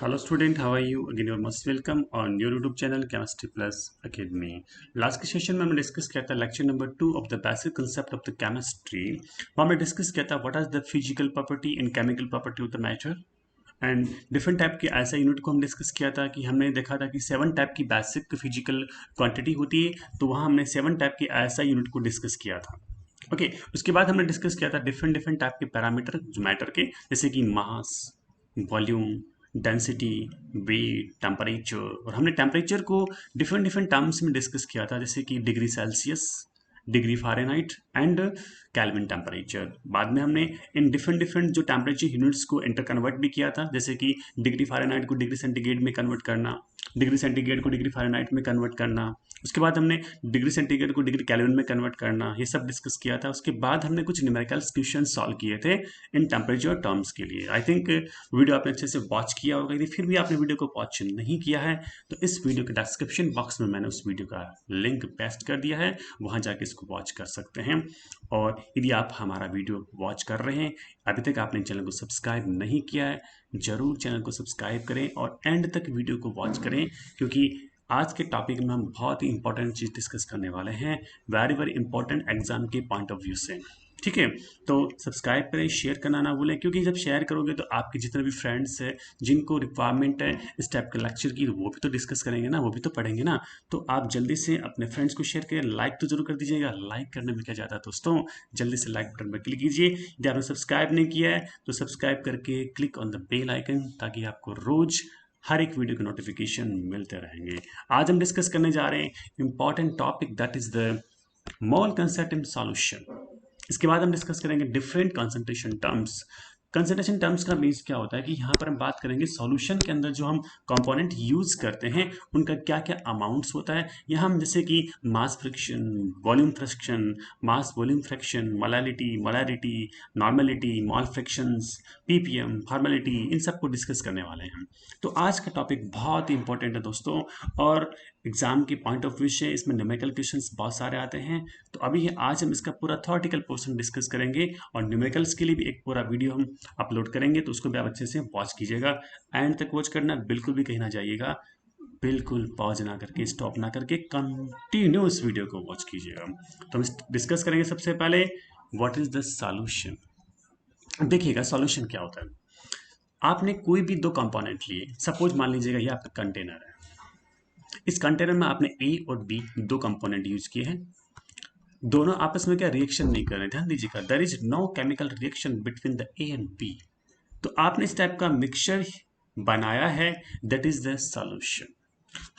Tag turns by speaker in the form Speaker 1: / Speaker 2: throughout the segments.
Speaker 1: Hello student, how are you? Again, you're most welcome on your YouTube channel Chemistry Plus Academy. Last के session में हमने discuss किया था lecture number 2 of the basic concept of the chemistry. वहाँ हमने discuss किया था what are the physical property and chemical property of the matter and different type के ऐसा यूनिट को हम डिस्कस किया था कि हमने देखा था कि 7 टाइप की बेसिक फिजिकल क्वांटिटी होती है, तो वहाँ हमने 7 टाइप के ऐसा यूनिट को डिस्कस किया था। ओके उसके बाद हमने डिस्कस किया था डिफरेंट डिफरेंट टाइप के पैरामीटर जो मैटर के, जैसे कि मास, वॉल्यूम, डेंसिटी, वेट, टेम्परेचर। और हमने टेम्परेचर को डिफरेंट डिफरेंट टर्म्स में डिस्कस किया था, जैसे कि degree Celsius, degree Fahrenheit and kelvin temperature. बाद में हमने इन डिफरेंट डिफरेंट जो टेम्परेचर यूनिट्स को इंटर कन्वर्ट भी किया था, जैसे कि डिग्री फ़ारेनहाइट को डिग्री सेंटीग्रेड में कन्वर्ट करना, डिग्री सेंटीग्रेड को डिग्री फ़ारेनहाइट में कन्वर्ट करना। उसके बाद हमने डिग्री सेंटीग्रेड को डिग्री केल्विन में कन्वर्ट करना, ये सब डिस्कस किया था। उसके बाद हमने कुछ न्यूमेरिकल क्वेश्चन सॉल्व किए थे इन टेम्परेचर टर्म्स के लिए। आई थिंक वीडियो आपने अच्छे से वॉच किया होगा। यदि फिर भी आपने वीडियो को वॉच नहीं किया है तो इस वीडियो के डिस्क्रिप्शन बॉक्स में मैंने उस वीडियो का लिंक पेस्ट कर दिया है, वहाँ जाके इसको वॉच कर सकते हैं। और यदि आप हमारा वीडियो वॉच कर रहे हैं, अभी तक आपने चैनल को सब्सक्राइब नहीं किया है, ज़रूर चैनल को सब्सक्राइब करें और एंड तक वीडियो को वॉच करें, क्योंकि आज के टॉपिक में हम बहुत ही इंपॉर्टेंट चीज़ डिस्कस करने वाले हैं, वेरी वेरी इंपॉर्टेंट एग्जाम के पॉइंट ऑफ व्यू से। ठीक है, तो सब्सक्राइब करें, शेयर करना ना भूलें, क्योंकि जब शेयर करोगे तो आपके जितने भी फ्रेंड्स हैं जिनको रिक्वायरमेंट है इस टाइप के लेक्चर की, वो भी तो डिस्कस करेंगे ना, वो भी तो पढ़ेंगे ना। तो आप जल्दी से अपने फ्रेंड्स को शेयर करें, लाइक तो जरूर कर दीजिएगा। लाइक करने में क्या जाता है दोस्तों, जल्दी से लाइक बटन पर क्लिक कीजिए। यदि आपने सब्सक्राइब नहीं किया है तो सब्सक्राइब करके click on the bell icon, ताकि आपको रोज हर एक वीडियो के नोटिफिकेशन मिलते रहेंगे। आज हम डिस्कस करने जा रहे हैं important topic, that is the mole concept in solution. इसके बाद हम डिस्कस करेंगे different concentration terms. Concentration terms का मीन्स क्या होता है कि यहाँ पर हम बात करेंगे सॉल्यूशन के अंदर जो हम कंपोनेंट यूज करते हैं उनका क्या क्या अमाउंट्स होता है। यहाँ हम जैसे कि mass fraction, volume fraction, mass volume fraction, molarity, normality, mole fractions, PPM, formality, इन सबको डिस्कस करने वाले हैं। तो आज का टॉपिक बहुत ही इंपॉर्टेंट है दोस्तों, और एग्जाम के पॉइंट ऑफ व्यू से इसमें न्यूमेरिकल क्वेश्चंस बहुत सारे आते हैं। तो अभी आज हम इसका पूरा थ्योरेटिकल पोर्शन डिस्कस करेंगे, और न्यूमेरिकल्स के लिए भी एक पूरा वीडियो हम अपलोड करेंगे, तो उसको भी आप अच्छे से वॉच कीजिएगा। एंड तक वॉच करना, बिल्कुल भी कहीं ना जाइएगा, बिल्कुल पॉज ना करके, स्टॉप ना करके कंटिन्यू इस वीडियो को वॉच कीजिएगा। तो हम डिस्कस करेंगे सबसे पहले व्हाट इज द सॉल्यूशन। देखिएगा सॉल्यूशन क्या होता है। आपने कोई भी दो कंपोनेंट लिए, सपोज मान लीजिएगा ये आपका कंटेनर है। इस कंटेनर में आपने ए और बी दो कंपोनेंट यूज किए हैं, दोनों आपस में क्या रिएक्शन नहीं कर रहे। ध्यान दीजिएगा, there is no chemical reaction between the A and B. तो आपने इस टाइप का मिक्सचर बनाया है, दैट इज द सॉल्यूशन।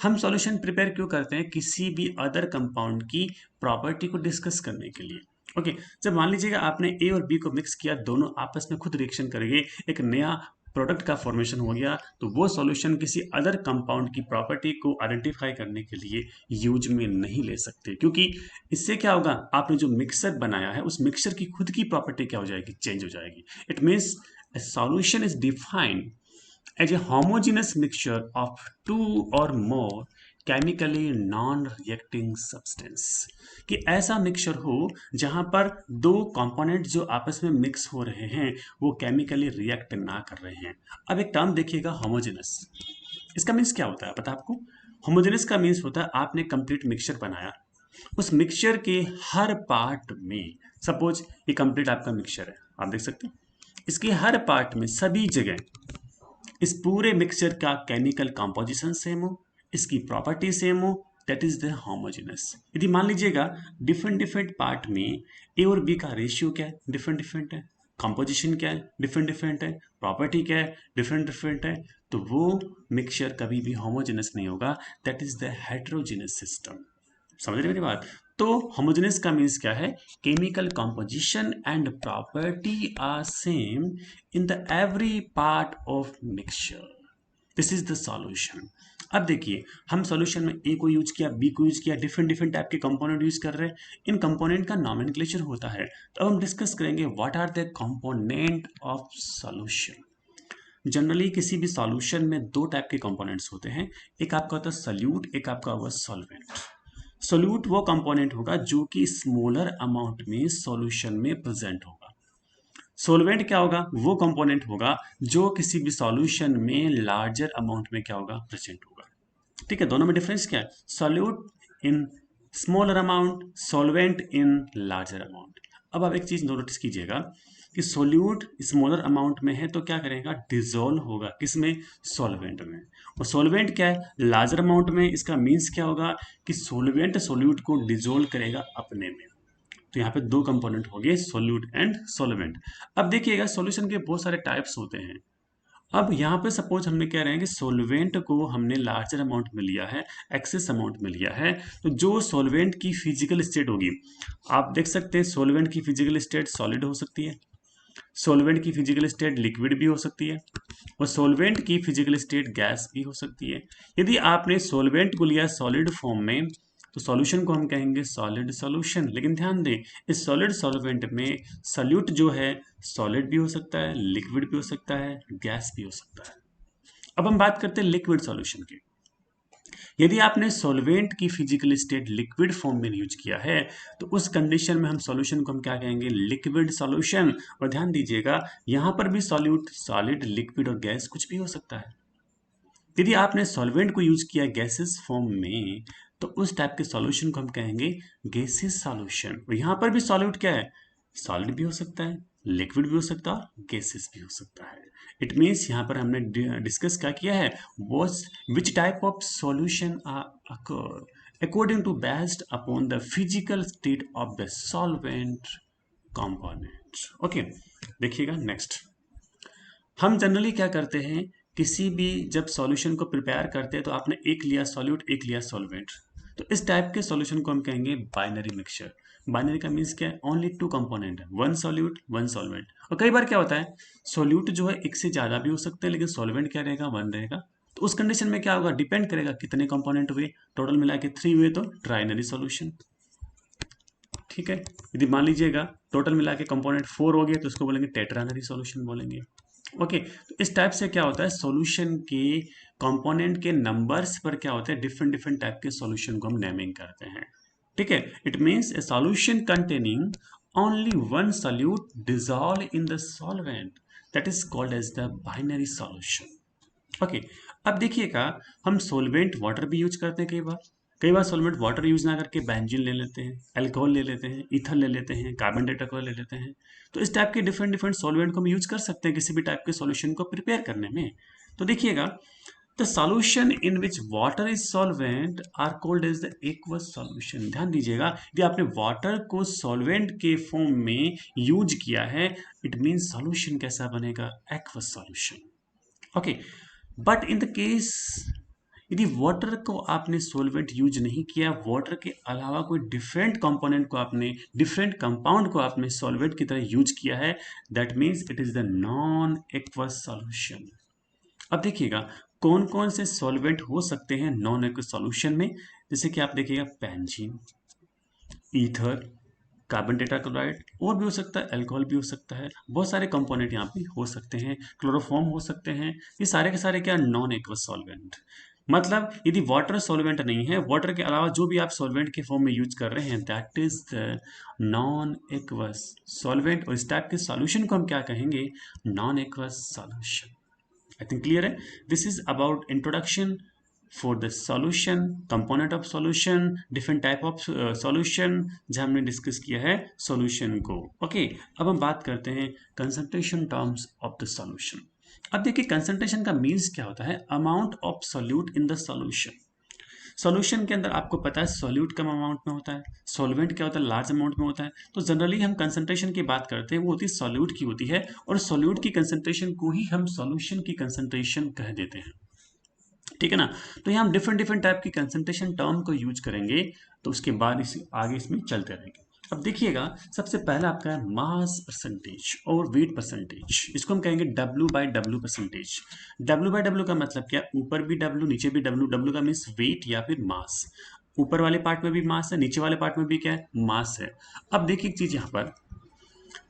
Speaker 1: हम सॉल्यूशन प्रिपेयर क्यों करते हैं? किसी भी अदर कंपाउंड की प्रॉपर्टी को डिस्कस करने के लिए। ओके जब मान लीजिएगा आपने ए और बी को मिक्स किया, दोनों आपस में खुद रिएक्शन करेंगे, एक नया प्रोडक्ट का फॉर्मेशन हो गया, तो वो सॉल्यूशन किसी अदर कंपाउंड की प्रॉपर्टी को आइडेंटिफाई करने के लिए यूज में नहीं ले सकते, क्योंकि इससे क्या होगा, आपने जो मिक्सर बनाया है उस मिक्सर की खुद की प्रॉपर्टी क्या हो जाएगी, चेंज हो जाएगी। It means a solution is defined as a homogeneous mixture of two or more chemically non-reacting substance। कि ऐसा मिक्सचर हो जहां पर दो कंपोनेंट जो आपस में मिक्स हो रहे हैं वो केमिकली रिएक्ट ना कर रहे हैं। अब एक टर्म देखिएगा, होमोजेनस। इसका मीन्स क्या होता है पता है आपको? होमोजेनस का मीन्स होता है आपने कंप्लीट मिक्सचर बनाया, उस मिक्सचर के हर पार्ट में, सपोज ये कंप्लीट आपका मिक्सचर है, आप देख सकते हैं इसके हर पार्ट में सभी जगह इस पूरे मिक्सचर का केमिकल कंपोजिशन सेम हो, इसकी प्रॉपर्टी सेम हो, दैट इज द होमोजेनस। यदि मान लीजिएगा डिफरेंट डिफरेंट पार्ट में ए और बी का रेशियो क्या है, डिफरेंट डिफरेंट है, कंपोजिशन क्या है, डिफरेंट डिफरेंट है, प्रॉपर्टी क्या है, डिफरेंट डिफरेंट है, तो वो मिक्सचर कभी भी होमोजेनस नहीं होगा, that is the heterogeneous system. समझ रहे मेरी बात? तो होमोजेनस का मीन्स क्या है, chemical composition and property are same in the every part of mixture. This is the solution. अब देखिए, हम सॉल्यूशन में ए को यूज किया, बी को यूज किया, डिफरेंट डिफरेंट टाइप के कंपोनेंट यूज कर रहे हैं, इन कंपोनेंट का नॉमेनक्लेचर होता है। तो अब हम डिस्कस करेंगे what are the component of solution. Generally किसी भी सॉल्यूशन में दो टाइप के कंपोनेंट्स होते हैं, एक आपका होता है सल्यूट, एक आपका होगा सॉल्वेंट। सोल्यूट वो कंपोनेंट होगा जो कि स्मॉलर अमाउंट में सॉल्यूशन में प्रेजेंट होगा। सोलवेंट क्या होगा, वो कंपोनेंट होगा जो किसी भी सॉल्यूशन में लार्जर अमाउंट में क्या होगा, प्रेजेंट होगा। ठीक है, दोनों में डिफरेंस क्या है, solute in smaller amount, solvent in larger amount. अब आप एक चीज नोटिस कीजिएगा कि सोल्यूट स्मॉलर अमाउंट में है तो क्या करेगा, डिजोल्व होगा किसमें, सॉल्वेंट में। और सॉल्वेंट क्या है, लार्जर अमाउंट में, इसका मीन्स क्या होगा कि सोल्वेंट सोल्यूट को डिजोल्व करेगा अपने में। तो यहाँ पे दो कंपोनेंट हो गए, सोल्यूट एंड सॉल्वेंट। अब देखिएगा सॉल्यूशन के बहुत सारे टाइप्स होते हैं। अब यहाँ पे सपोज हमने कह रहे हैं कि सोल्वेंट को हमने लार्जर अमाउंट में लिया है, एक्सेस अमाउंट में लिया है, तो जो सोल्वेंट की फिजिकल स्टेट होगी, आप देख सकते हैं सोल्वेंट की फिजिकल स्टेट सॉलिड हो सकती है, सोल्वेंट की फिजिकल स्टेट लिक्विड भी हो सकती है, और सोल्वेंट की फिजिकल स्टेट गैस भी हो सकती है। यदि आपने सोल्वेंट को लिया सॉलिड फॉर्म में तो सॉल्यूशन को हम कहेंगे सॉलिड सॉल्यूशन। लेकिन ध्यान दें, इस सॉलिड सॉल्वेंट में सॉल्यूट जो है सॉलिड भी हो सकता है, लिक्विड भी हो सकता है, गैस भी हो सकता है। अब हम बात करते हैं लिक्विड सॉल्यूशन की। यदि आपने सॉल्वेंट की फिजिकल स्टेट लिक्विड फॉर्म में यूज किया है तो उस कंडीशन में हम सॉल्यूशन को हम क्या कहेंगे, लिक्विड सॉल्यूशन। और ध्यान दीजिएगा यहां पर भी सॉल्यूट सॉलिड, लिक्विड और गैस कुछ भी हो सकता है। यदि आपने सॉल्वेंट को यूज किया गैसेस फॉर्म में तो उस टाइप के सॉल्यूशन को हम कहेंगे गैसेस सॉल्यूशन। और यहां पर भी सॉल्यूट क्या है, सॉलिड भी हो सकता है, लिक्विड भी हो सकता है, गैसेस भी हो सकता है। इट मीन्स यहाँ पर हमने डिस्कस क्या किया है, which type of solution occur according to based upon the physical state of the solvent component. Okay, देखिएगा नेक्स्ट। हम जनरली क्या करते हैं, किसी भी जब सॉल्यूशन को प्रिपेयर करते हैं तो आपने एक लिया सॉल्यूट, एक लिया सॉल्वेंट, तो इस टाइप के सॉल्यूशन को हम कहेंगे बाइनरी मिक्सचर। बाइनरी का मीन्स क्या है, ओनली टू कंपोनेंट है, वन सॉल्यूट वन सॉल्वेंट। और कई बार क्या होता है, सॉल्यूट जो है एक से ज्यादा भी हो सकते हैं लेकिन सॉल्वेंट क्या रहेगा, वन रहेगा। तो उस कंडीशन में क्या होगा, डिपेंड करेगा कितने कंपोनेंट हुए, टोटल मिला के 3 हुए तो ट्राइनरी सॉल्यूशन। ठीक है, यदि मान लीजिएगा टोटल मिला के कंपोनेंट 4 हो गए तो उसको बोलेंगे टेट्रानरी सॉल्यूशन बोलेंगे। ओके, तो इस टाइप से क्या होता है, सॉल्यूशन के कंपोनेंट के नंबर्स पर क्या होता है, डिफरेंट डिफरेंट टाइप के सॉल्यूशन को हम नेमिंग करते हैं। ठीक है, it means a solution containing only one solute dissolve in the solvent, that is called as the binary solution. Okay, अब देखिएगा हम सोलवेंट वाटर भी यूज करते हैं कई बार सोलवेंट वाटर यूज ना करके बेंजीन ले लेते हैं, अल्कोहल ले लेते हैं, ईथर ले लेते हैं, कार्बन डाइऑक्साइड ले लेते हैं। तो इस टाइप के डिफरेंट डिफरेंट सॉल्वेंट को हम यूज कर सकते हैं किसी भी टाइप के सॉल्यूशन को प्रिपेयर करने में। तो देखिएगा, the solution in which water is solvent are called as the aqueous solution. ध्यान दीजिएगा, यदि आपने वाटर को सॉल्वेंट के फॉर्म में यूज किया है, इट मीन्स सॉल्यूशन कैसा बनेगा, aqueous solution. Okay, but in the case यदि वाटर को आपने सोलवेंट यूज नहीं किया, वाटर के अलावा कोई डिफरेंट कंपोनेंट को आपने, डिफरेंट कंपाउंड को आपने सॉल्वेंट की तरह यूज किया है, that means it is the non aqueous solution. अब देखिएगा कौन कौन से सॉल्वेंट हो सकते हैं नॉन एक्वस सॉल्यूशन में, जैसे कि आप देखिएगा बेंजीन, ईथर, कार्बन टेट्राक्लोराइड, और भी हो सकता है अल्कोहल भी हो सकता है, बहुत सारे कंपोनेंट यहाँ पे हो सकते हैं, क्लोरोफॉर्म हो सकते हैं। ये सारे के सारे क्या, नॉन एक्वस सॉल्वेंट। मतलब यदि वाटर सॉल्वेंट नहीं है, वाटर के अलावा जो भी आप सॉल्वेंट के फॉर्म में यूज कर रहे हैं, that is the non aqueous solvent. और इस टाइप के सॉल्यूशन को हम क्या कहेंगे, non aqueous solution. I think clear है। This is about introduction for the solution, component of solution, different type of solution, जहां हमने डिस्कस किया है सॉल्यूशन को। ओके, अब हम बात करते हैं concentration terms of the solution. अब देखिए कंसंट्रेशन का मीन्स क्या होता है, amount of solute in the solution. Solution के अंदर आपको पता है सॉल्यूट कम अमाउंट में होता है, सॉल्वेंट क्या होता है, लार्ज अमाउंट में होता है। तो जनरली हम कंसंट्रेशन की बात करते हैं वो होती है सॉल्यूट की होती है, और सॉल्यूट की कंसंट्रेशन को ही हम सॉल्यूशन की कंसंट्रेशन कह देते हैं। ठीक है ना, तो यहाँ हम डिफरेंट डिफरेंट टाइप की कंसंट्रेशन टर्म को यूज करेंगे, तो उसके बाद इस आगे इसमें चलते रहेंगे। अब देखिएगा सबसे पहला आपका है मास परसेंटेज और वेट परसेंटेज, इसको हम कहेंगे W/W परसेंटेज। W/W का मतलब क्या, ऊपर भी W नीचे भी W। W का मीन्स वेट या फिर मास, ऊपर वाले पार्ट में भी मास है, नीचे वाले पार्ट में भी क्या है, मास है। अब देखिए एक चीज यहाँ पर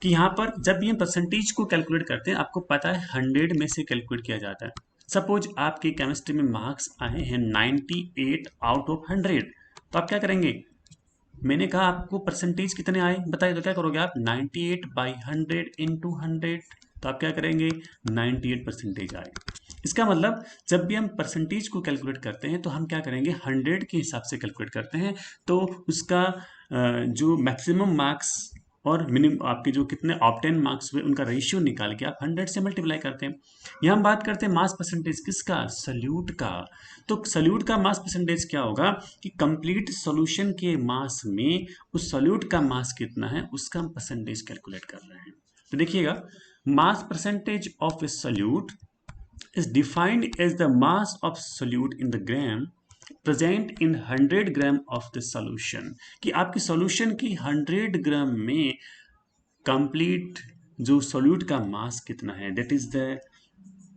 Speaker 1: कि यहाँ पर जब भी हम परसेंटेज को कैलकुलेट करते हैं, आपको पता है 100 में से कैलकुलेट किया जाता है। सपोज आपकी केमिस्ट्री में मार्क्स आए हैं 98 आउट ऑफ 100, तो आप क्या करेंगे, मैंने कहा आपको परसेंटेज कितने आए बताइए, तो क्या करोगे आप 98/100 इंटू 100, तो आप क्या करेंगे 98% आए। इसका मतलब जब भी हम परसेंटेज को कैलकुलेट करते हैं तो हम क्या करेंगे 100 के हिसाब से कैलकुलेट करते हैं, तो उसका जो मैक्सिमम मार्क्स और मिनिमम आपके जो कितने ऑब्टेन मार्क्स हुए उनका रेशियो निकाल के आप 100 से मल्टीप्लाई करते हैं। यहाँ हम बात करते हैं मास परसेंटेज किसका, सल्यूट का। तो सल्यूट का मास परसेंटेज क्या होगा कि कंप्लीट सॉल्यूशन के मास में उस सॉल्यूट का मास कितना है उसका हम परसेंटेज कैलकुलेट कर रहे हैं। तो देखिएगा mass percentage of A solute is defined as the mass of solute in the gram present in 100 gram of the solution, कि आपकी सॉल्यूशन की 100 ग्राम में कंप्लीट जो सॉल्यूट का मास कितना है, that is the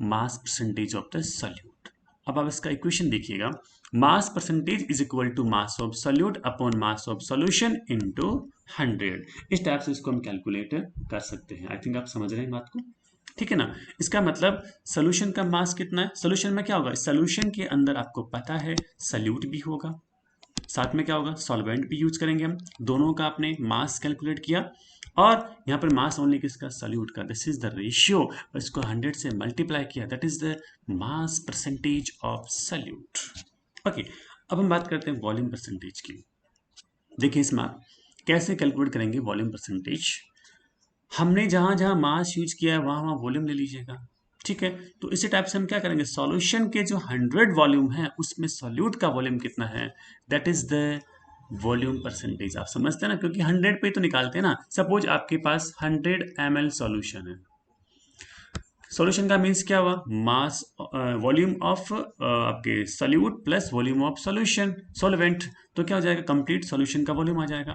Speaker 1: mass percentage of the solute. अब आप इसका इक्वेशन देखिएगा, mass percentage is equal to mass of solute upon mass of solution into 100। इस टाइप से इसको हम कैलकुलेट कर सकते हैं। आई थिंक आप समझ रहे हैं बात को, ठीक है ना। इसका मतलब सोल्यूशन का मास कितना है, सोल्यूशन में क्या होगा, सोल्यूशन के अंदर आपको पता है सल्यूट भी होगा, साथ में क्या होगा सॉल्वेंट भी यूज करेंगे हम, दोनों का आपने मास कैलकुलेट किया और यहाँ पर मास ओनली किसका, सल्यूट का, दिस इज द रेशियो, इसको 100 से मल्टीप्लाई किया, that is the mass percentage of solute. Okay, अब हम बात करते हैं वॉल्यूम परसेंटेज की। देखिए इसमें आप कैसे कैलकुलेट करेंगे वॉल्यूम परसेंटेज। हमने जहां जहां मास यूज किया है वहां वहां वॉल्यूम ले लीजिएगा, ठीक है। तो इसी टाइप से हम क्या करेंगे, सॉल्यूशन के जो 100 वॉल्यूम है उसमें सॉल्यूट का वॉल्यूम कितना है, that is the volume percentage. आप समझते हैं ना, क्योंकि 100 पे तो निकालते हैं ना। सपोज आपके पास 100 ml सॉल्यूशन है, सॉल्यूशन का मीन्स क्या हुआ, मास वॉल्यूम ऑफ आपके solute plus volume of solution solvent, तो क्या हो जाएगा कंप्लीट सॉल्यूशन का वॉल्यूम आ जाएगा।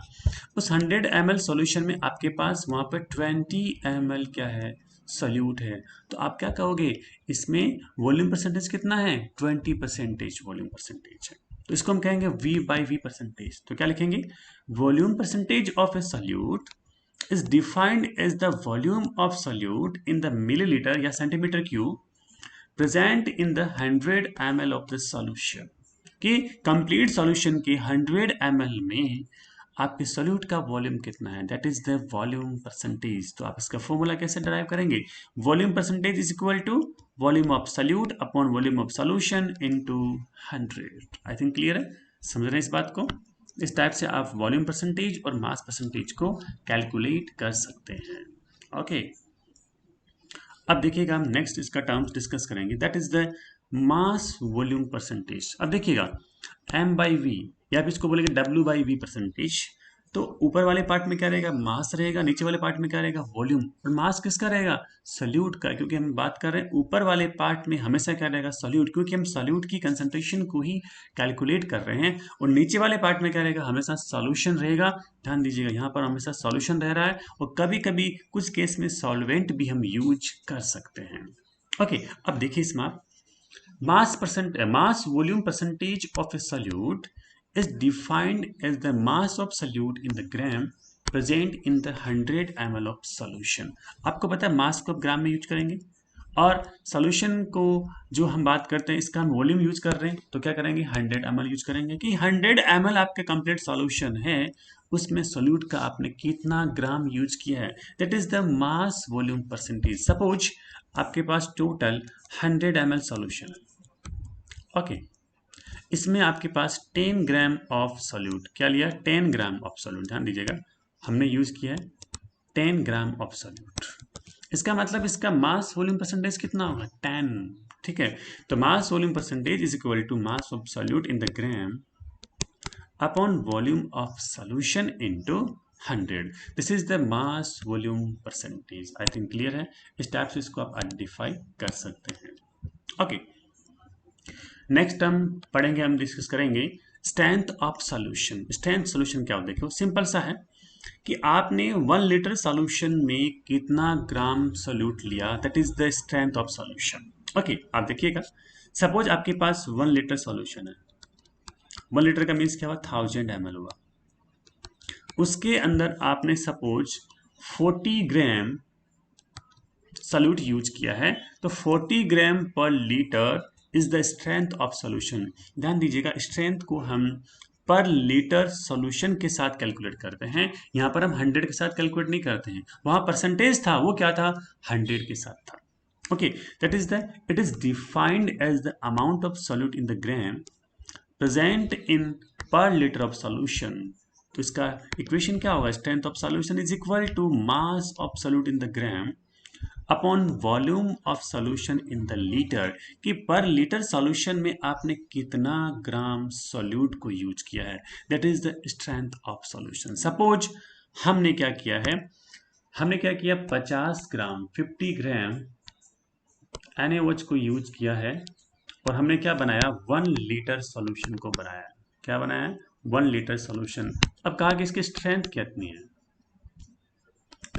Speaker 1: उस 100 ml सॉल्यूशन में आपके पास वहां पर 20 ml क्या है, सॉल्यूट है, तो आप क्या कहोगे इसमें वॉल्यूम परसेंटेज कितना है, 20% वॉल्यूम परसेंटेज है, तो इसको हम कहेंगे V/V परसेंटेज। तो क्या लिखेंगे, volume percentage of A solute is defined as the volume of solute in the milliliter या centimeter cube present in the 100 ml of the solution, कि कंप्लीट सॉल्यूशन के 100 ml में आपके सोल्यूट का वॉल्यूम कितना है, that is the volume percentage. तो आप इसका फॉर्मूला कैसे डराइव करेंगे, volume percentage is equal to volume of solute upon volume of solution into 100। I think clear है, समझ रहे हैं इस बात को। इस टाइप से आप वॉल्यूम परसेंटेज और मास परसेंटेज को कैलकुलेट कर सकते हैं। ओके, अब देखिएगा हम नेक्स्ट इसका टर्म्स डिस्कस करेंगे, that is the mass volume percentage. अब देखिएगा M/V या फिर इसको बोलेंगे W/V परसेंटेज। तो ऊपर वाले पार्ट में क्या रहेगा, मास रहेगा, नीचे वाले पार्ट में क्या रहेगा, वॉल्यूम। और मास किसका रहेगा, सॉल्यूट का, क्योंकि हम बात कर रहे हैं ऊपर वाले पार्ट में हमेशा क्या रहेगा, सॉल्यूट, क्योंकि हम सॉल्यूट की कंसंट्रेशन को ही कैलकुलेट कर रहे हैं। और नीचे वाले पार्ट में क्या रहेगा, हमेशा सॉल्यूशन रहेगा। ध्यान दीजिएगा यहाँ पर हमेशा सॉल्यूशन रह रहा है, और कभी कभी कुछ केस में सॉल्वेंट भी हम यूज कर सकते हैं। ओके, अब देखिए इसमें आप mass volume percentage of a solute is defined as the mass of solute in the gram present in the 100 ml of solution। आपको पता है मास को ग्राम में यूज करेंगे, और सॉल्यूशन को जो हम बात करते हैं इसका हम वॉल्यूम यूज कर रहे हैं, तो क्या करेंगे 100 ml यूज करेंगे, कि 100 ml आपके कंप्लीट सॉल्यूशन है उसमें सोल्यूट का आपने कितना ग्राम यूज किया है, that is the mass volume percentage. Suppose आपके पास टोटल 100 ml सॉल्यूशन है, ओके, इसमें आपके पास 10 ग्राम ऑफ सॉल्यूट, क्या लिया 10 ग्राम ऑफ सॉल्यूट। ध्यान दीजिएगा हमने यूज किया है 10 ग्राम ऑफ सॉल्यूट, इसका मतलब इसका मास वॉल्यूम परसेंटेज कितना होगा 10, ठीक है। तो mass volume percentage is equal to mass of solute in the gram upon volume of solution into 100, this is the mass volume percentage. I think clear है, इस टाइप से इसको आप आइडेंटिफाई कर सकते हैं। ओके, नेक्स्ट हम पढ़ेंगे, हम डिस्कस करेंगे strength of solution. Strength solution क्या होता है, देखो सिंपल सा है कि आपने 1 लीटर सॉल्यूशन में कितना ग्राम सॉल्यूट लिया, that is the strength of solution. Okay, आप देखिएगा सपोज आपके पास 1 लीटर सॉल्यूशन है, 1 लीटर का मीन्स क्या हुआ 1000 ml हुआ, उसके अंदर आपने सपोज 40 ग्राम सॉल्यूट यूज किया है, तो 40 ग्राम पर litre is the strength of solution. ध्यान दीजिएगा स्ट्रेंथ को हम पर लीटर सॉल्यूशन के साथ कैलकुलेट करते हैं। यहाँ पर हम 100 के साथ कैलकुलेट नहीं करते हैं, वहां परसेंटेज था, वो क्या था, 100 के साथ था। Okay, that is the it is defined as the amount of solute in the gram present in per litre of solution. तो इसका इक्वेशन क्या होगा, strength of solution is equal to mass of solute in the gram upon volume of solution in the litre, कि per litre solution में आपने कितना ग्राम solute को use किया है, that is the strength of solution. Suppose हमने क्या किया है, हमने क्या किया, 50 ग्राम 50 ग्राम NaOH को यूज किया है और हमने क्या बनाया, 1 लीटर सॉल्यूशन को बनाया। क्या बनाया, 1 लीटर सॉल्यूशन। अब कहा कि इसकी स्ट्रेंथ कितनी है,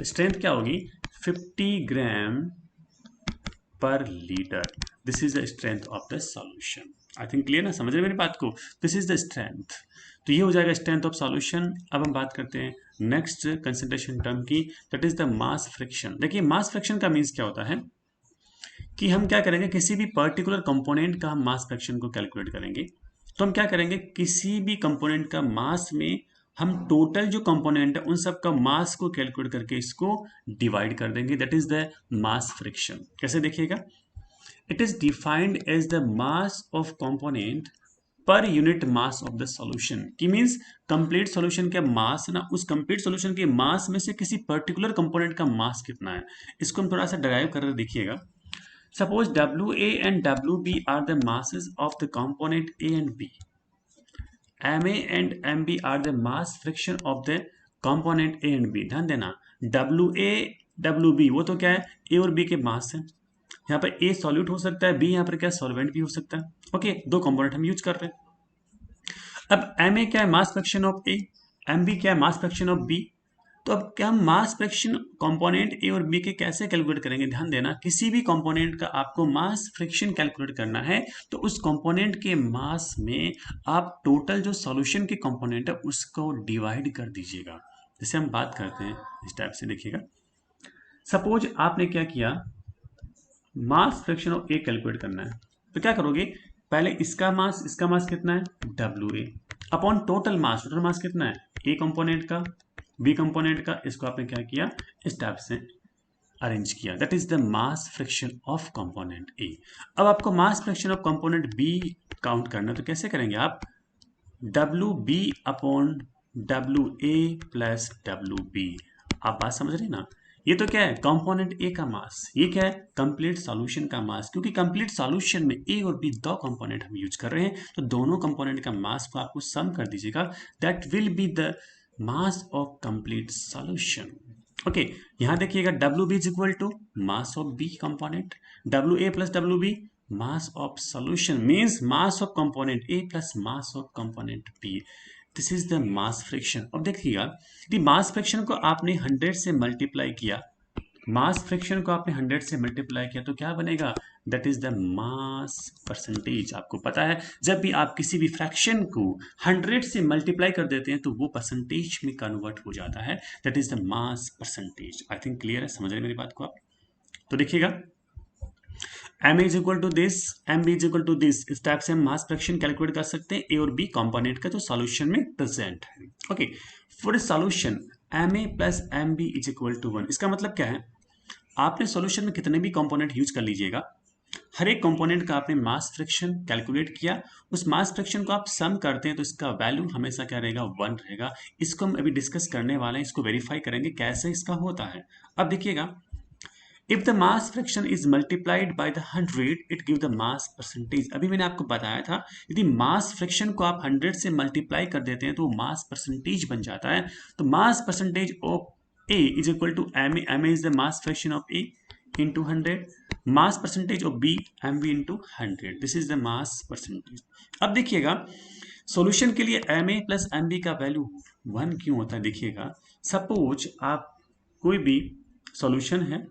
Speaker 1: स्ट्रेंथ क्या होगी, 50 ग्राम पर litre, this is the strength of the solution. I think clear ना, समझ रहे मेरी बात को, दिस इज द स्ट्रेंथ। तो ये हो जाएगा स्ट्रेंथ ऑफ सॉल्यूशन। अब हम बात करते हैं नेक्स्ट कंसंट्रेशन टर्म की, that is the mass friction. देखिए मास फ्रिक्शन का मीन्स क्या होता है कि हम क्या करेंगे, किसी भी पर्टिकुलर कंपोनेंट का हम मास फ्रैक्शन को कैलकुलेट करेंगे। तो हम क्या करेंगे, किसी भी कंपोनेंट का मास में हम टोटल जो कंपोनेंट है उन सब का मास को कैलकुलेट करके इसको डिवाइड कर देंगे, that is the mass fraction. कैसे देखिएगा, it is defined as the mass of component per unit mass of the solution, की मींस कंप्लीट सॉल्यूशन के मास ना, उस कंप्लीट सॉल्यूशन के मास में से किसी पर्टिकुलर कंपोनेंट का मास कितना है, इसको हम थोड़ा सा डराइव कर रहे देखिएगा। Suppose WA and WB are the masses of the component A and B. MA and MB are the mass friction of the component A and B. ध्यान देना, WA WB वो तो क्या है, A और B के मास है। यहाँ पर A सॉल्यूट हो सकता है, B यहाँ पर क्या सॉल्वेंट भी हो सकता है। ओके, दो कंपोनेंट हम यूज कर रहे हैं। अब MA क्या है, मास फ्रैक्शन ऑफ A, MB क्या है, मास फ्रैक्शन ऑफ B। तो अब क्या हम मास फ्रैक्शन कंपोनेंट ए और बी के कैसे कैलकुलेट करेंगे, ध्यान देना, किसी भी कंपोनेंट का आपको मास फ्रैक्शन कैलकुलेट करना है तो उस कंपोनेंट के मास में आप टोटल जो सॉल्यूशन के कंपोनेंट है उसको डिवाइड कर दीजिएगा। जैसे हम बात करते हैं इस टाइप से, देखिएगा सपोज आपने क्या किया, मास फ्रैक्शन ऑफ ए कैलकुलेट करना है, तो क्या करोगे, पहले इसका मास कितना है, WA अपॉन टोटल मास कितना है, ए कंपोनेंट का बी कंपोनेंट का, इसको आपने क्या किया, इस टाइप से अरेंज किया, that is the mass fraction of component A. अब आपको mass fraction of component B count करना, तो कैसे करेंगे आप, WB upon WA plus WB। आप बात समझ रहे हैं ना, ये तो क्या है, कंपोनेंट ए का मास, ये क्या है, कंप्लीट सॉल्यूशन का मास, क्योंकि कंप्लीट सॉल्यूशन में ए और बी दो कंपोनेंट हम यूज कर रहे हैं, तो दोनों कंपोनेंट का मास को आपको सम कर दीजिएगा, that will be the mass of complete solution. Okay, यहां देखिएगा WB is equal to mass of B component, WA plus WB mass of solution means mass of component A plus mass of component B, this is the mass fraction. अब देखिएगा, यदि मास friction को आपने 100 से multiply किया, मास friction को आपने 100 से मल्टीप्लाई किया तो क्या बनेगा, that is the mass percentage. आपको पता है जब भी आप किसी भी फ्रैक्शन को 100 से मल्टीप्लाई कर देते हैं तो वो परसेंटेज में कन्वर्ट हो जाता है, that is the mass percentage. I think clear है, समझ रहे मेरी बात को आप। तो देखिएगा M is equal to this, MB is equal to this, इस टाइप से हम मास फ्रैक्शन कैलकुलेट कर सकते हैं ए और बी कंपोनेंट का जो सॉल्यूशन में प्रेजेंट है। Okay, for solution MA plus MB is equal to 1, इसका मतलब क्या है, आपने सॉल्यूशन में कितने भी कंपोनेंट यूज कर लीजिएगा, हर एक कंपोनेंट का आपने मास फ्रैक्शन कैलकुलेट किया, उस मास फ्रैक्शन को आप सम करते हैं तो इसका वैल्यू हमेशा क्या रहेगा, 1 रहेगा। इसको हम अभी डिस्कस करने वाले हैं, इसको वेरीफाई करेंगे कैसे इसका होता है। अब देखिएगा, if the mass fraction is multiplied by the 100 it give the mass percentage। अभी मैंने आपको बताया था यदि मास फ्रैक्शन को आप 100 से मल्टीप्लाई कर देते हैं तो मास परसेंटेज बन जाता है। तो mass percentage of A is equal to MA, MA is the mass fraction of A into 100, mass percentage of B MB into 100, this is the mass percentage. अब देखिएगा सॉल्यूशन के लिए MA प्लस MB का value 1 क्यों होता है, देखिएगा suppose आप कोई भी सॉल्यूशन है,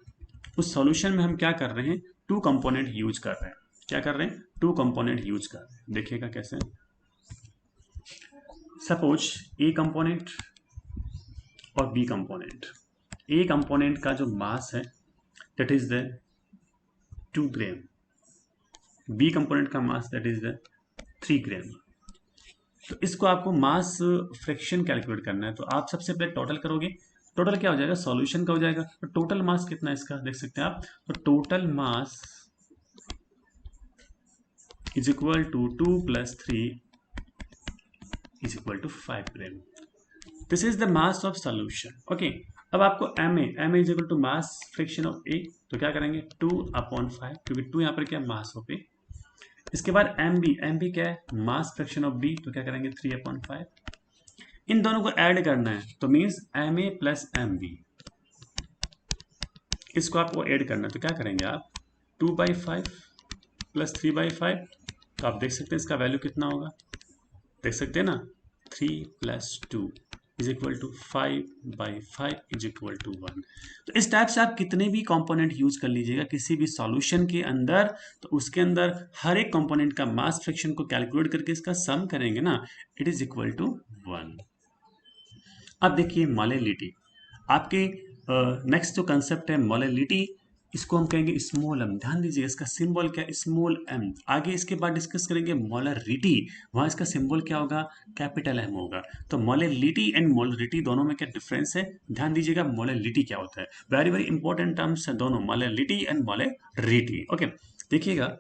Speaker 1: उस सॉल्यूशन में हम क्या कर रहे हैं, टू कंपोनेंट यूज कर रहे हैं, क्या कर रहे हैं, टू कंपोनेंट यूज कर रहे हैं। देखिएगा कैसे, सपोज ए कंपोनेंट और बी कंपोनेंट, ए कंपोनेंट का जो मास है that is the 2 gram, B component का mass that is the 3 gram. तो इसको आपको मास फ्रैक्शन कैलकुलेट करना है। तो आप सबसे पहले टोटल करोगे, टोटल क्या हो जाएगा, सॉल्यूशन का हो जाएगा। तो टोटल मास कितना है इसका देख सकते हैं आप। तो total mass is equal to 2 + 3 is equal to 5 gram. This is the mass of solution. Okay, अब आपको M A is equal to mass fraction of A, तो क्या करेंगे 2/5, क्योंकि 2 यहाँ पर क्या मास ऑफ ए। इसके बाद एम बी क्या है, मास फ्रैक्शन ऑफ बी, तो क्या करेंगे 3/5। इन दोनों को ऐड करना है, तो means M A plus M B, इसको आपको ऐड करना है। तो क्या करेंगे आप 2/5 + 3/5, तो आप देख सकते हैं इसका वैल्यू कितना होगा, देख सकते हैं ना, 3 + 2 is equal to 5/5 is equal to 1। तो इस टाइप से आप कितने भी कंपोनेंट यूज कर लीजिएगा किसी भी सॉल्यूशन के अंदर, तो उसके अंदर हर एक कंपोनेंट का मास फ्रैक्शन को कैलकुलेट करके इसका सम करेंगे ना, इट इज इक्वल टू 1। अब देखिए मोलैलिटी, आपके नेक्स्ट जो कंसेप्ट है मोलैलिटी, इसको हम कहेंगे स्मॉल एम। ध्यान दीजिए इसका सिंबल क्या है, स्मॉल एम। आगे इसके बाद डिस्कस करेंगे मोलरिटी, वहां इसका सिंबल क्या होगा, कैपिटल एम होगा। तो मोलैलिटी एंड मोलरिटी दोनों में क्या डिफरेंस है, ध्यान दीजिएगा। मोलैलिटी क्या होता है, वेरी वेरी इंपॉर्टेंट टर्म्स है दोनों, मोलैलिटी एंड मोलरिटी। ओके, देखिएगा,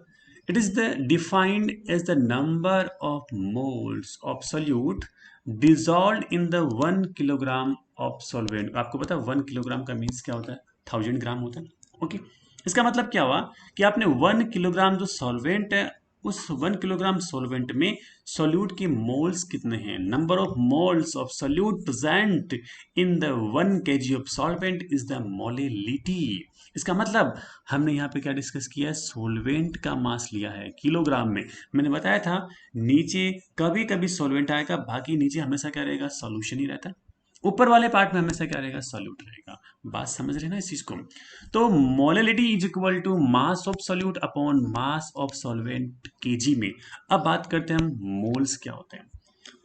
Speaker 1: it is the defined as the number of moles of solute dissolved in the 1 kilogram of solvent. आपको पता है 1 किलोग्राम का मीन्स क्या होता है, 1000 ग्राम होता है। ओके, इसका मतलब क्या हुआ कि आपने 1 किलोग्राम जो सॉल्वेंट है, उस 1 किलोग्राम सॉल्वेंट में सोल्यूट के मोल्स कितने हैं, number of moles of solute present in the 1 kg of solvent is the molality. इसका मतलब हमने यहाँ पे क्या डिस्कस किया है, सोल्वेंट का मास लिया है किलोग्राम में। मैंने बताया था नीचे कभी कभी सोल्वेंट आएगा, बाकी नीचे हमेशा क्या रहेगा, सॉल्यूशन ही रहता है। ऊपर वाले पार्ट में हमेशा क्या रहेगा, सॉल्यूट रहेगा। बात समझ रहे हैं ना इस चीज को। तो molality is equal to mass of solute upon mass of solvent KG में। अब बात करते हैं हम मोल्स क्या होते हैं।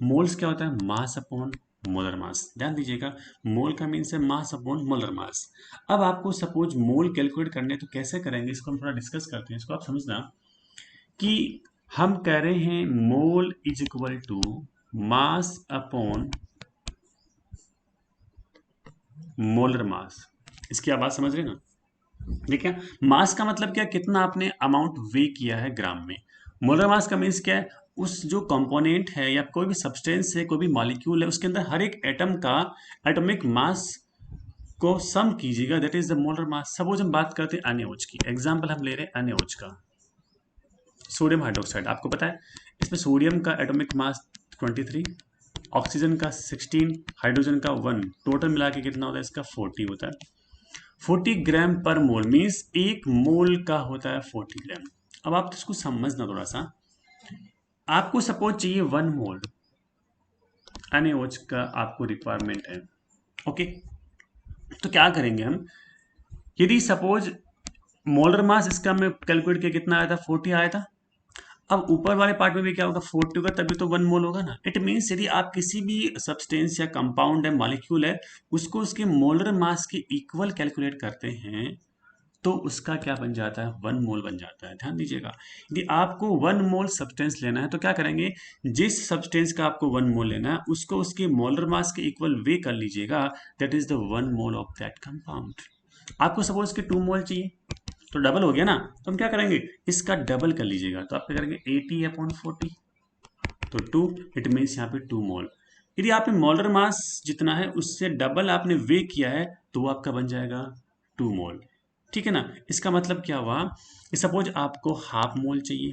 Speaker 1: मोल्स क्या होता है, मास अपॉन मोलर मास। ध्यान दीजिएगा, मोल का मीन्स है मास अपॉन मोलर मास। अब आपको सपोज मोल कैलकुलेट करने, तो कैसे करेंगे इसको हम थोड़ा डिस्कस करते हैं। इसको आप समझना कि हम कह रहे हैं mole is equal to mass upon molar mass. इसकी आप बात समझ रहे हैं ना। देखिए, मास का मतलब क्या, कितना आपने अमाउंट वे किया है ग्राम में। मोलर मास का मीन्स क्या है, उस जो कंपोनेंट है या कोई भी सब्सटेंस है, कोई भी मॉलिक्यूल है, उसके अंदर हर एक एटम का एटॉमिक मास को सम कीजिएगा, that is the molar mass. Suppose हम बात करते हैं NaOH की, एग्जांपल हम ले रहे हैं NaOH का, सोडियम हाइड्रोक्साइड। आपको पता है इसमें सोडियम का एटॉमिक मास 23, ऑक्सीजन का 16, हाइड्रोजन का 1, टोटल मिला के कितना होता है इसका 40 होता है। 40 ग्राम पर मोल मीन्स एक मोल का होता है 40 ग्राम। अब आप इसको समझना थोड़ा सा, आपको सपोज चाहिए 1 मोल NaOH का आपको रिक्वायरमेंट है। ओके, तो क्या करेंगे हम, यदि सपोज मोलर मास इसका मैं कैलकुलेट किया कितना आया था, 40 आया था। अब ऊपर वाले पार्ट में भी क्या होगा, 40 होगा, तभी तो 1 मोल होगा ना। इट मीन्स यदि आप किसी भी सब्सटेंस या कंपाउंड है, मॉलिक्यूल है, उसको उसके मोलर मास के इक्वल कैलकुलेट करते हैं, तो उसका क्या बन जाता है, 1 मोल बन जाता है। ध्यान दीजिएगा, यदि आपको 1 मोल सब्सटेंस लेना है, तो क्या करेंगे, जिस सब्सटेंस का आपको 1 मोल लेना है, उसको उसके मोलर मास के इक्वल वे कर लीजिएगा, that is the 1 mole of that compound. आपको सपोज के 2 मोल चाहिए, तो डबल हो गया ना, तो हम क्या करेंगे, इसका डबल कर लीजिएगा। तो आप क्या करेंगे 80/40, तो 2, इट मीन्स यहाँ पे 2 मोल। यदि आपने मोलर मास जितना है उससे डबल आपने वे किया है, तो वो आपका बन जाएगा 2 मोल। ठीक है ना। इसका मतलब क्या हुआ, सपोज आपको हाफ मोल चाहिए,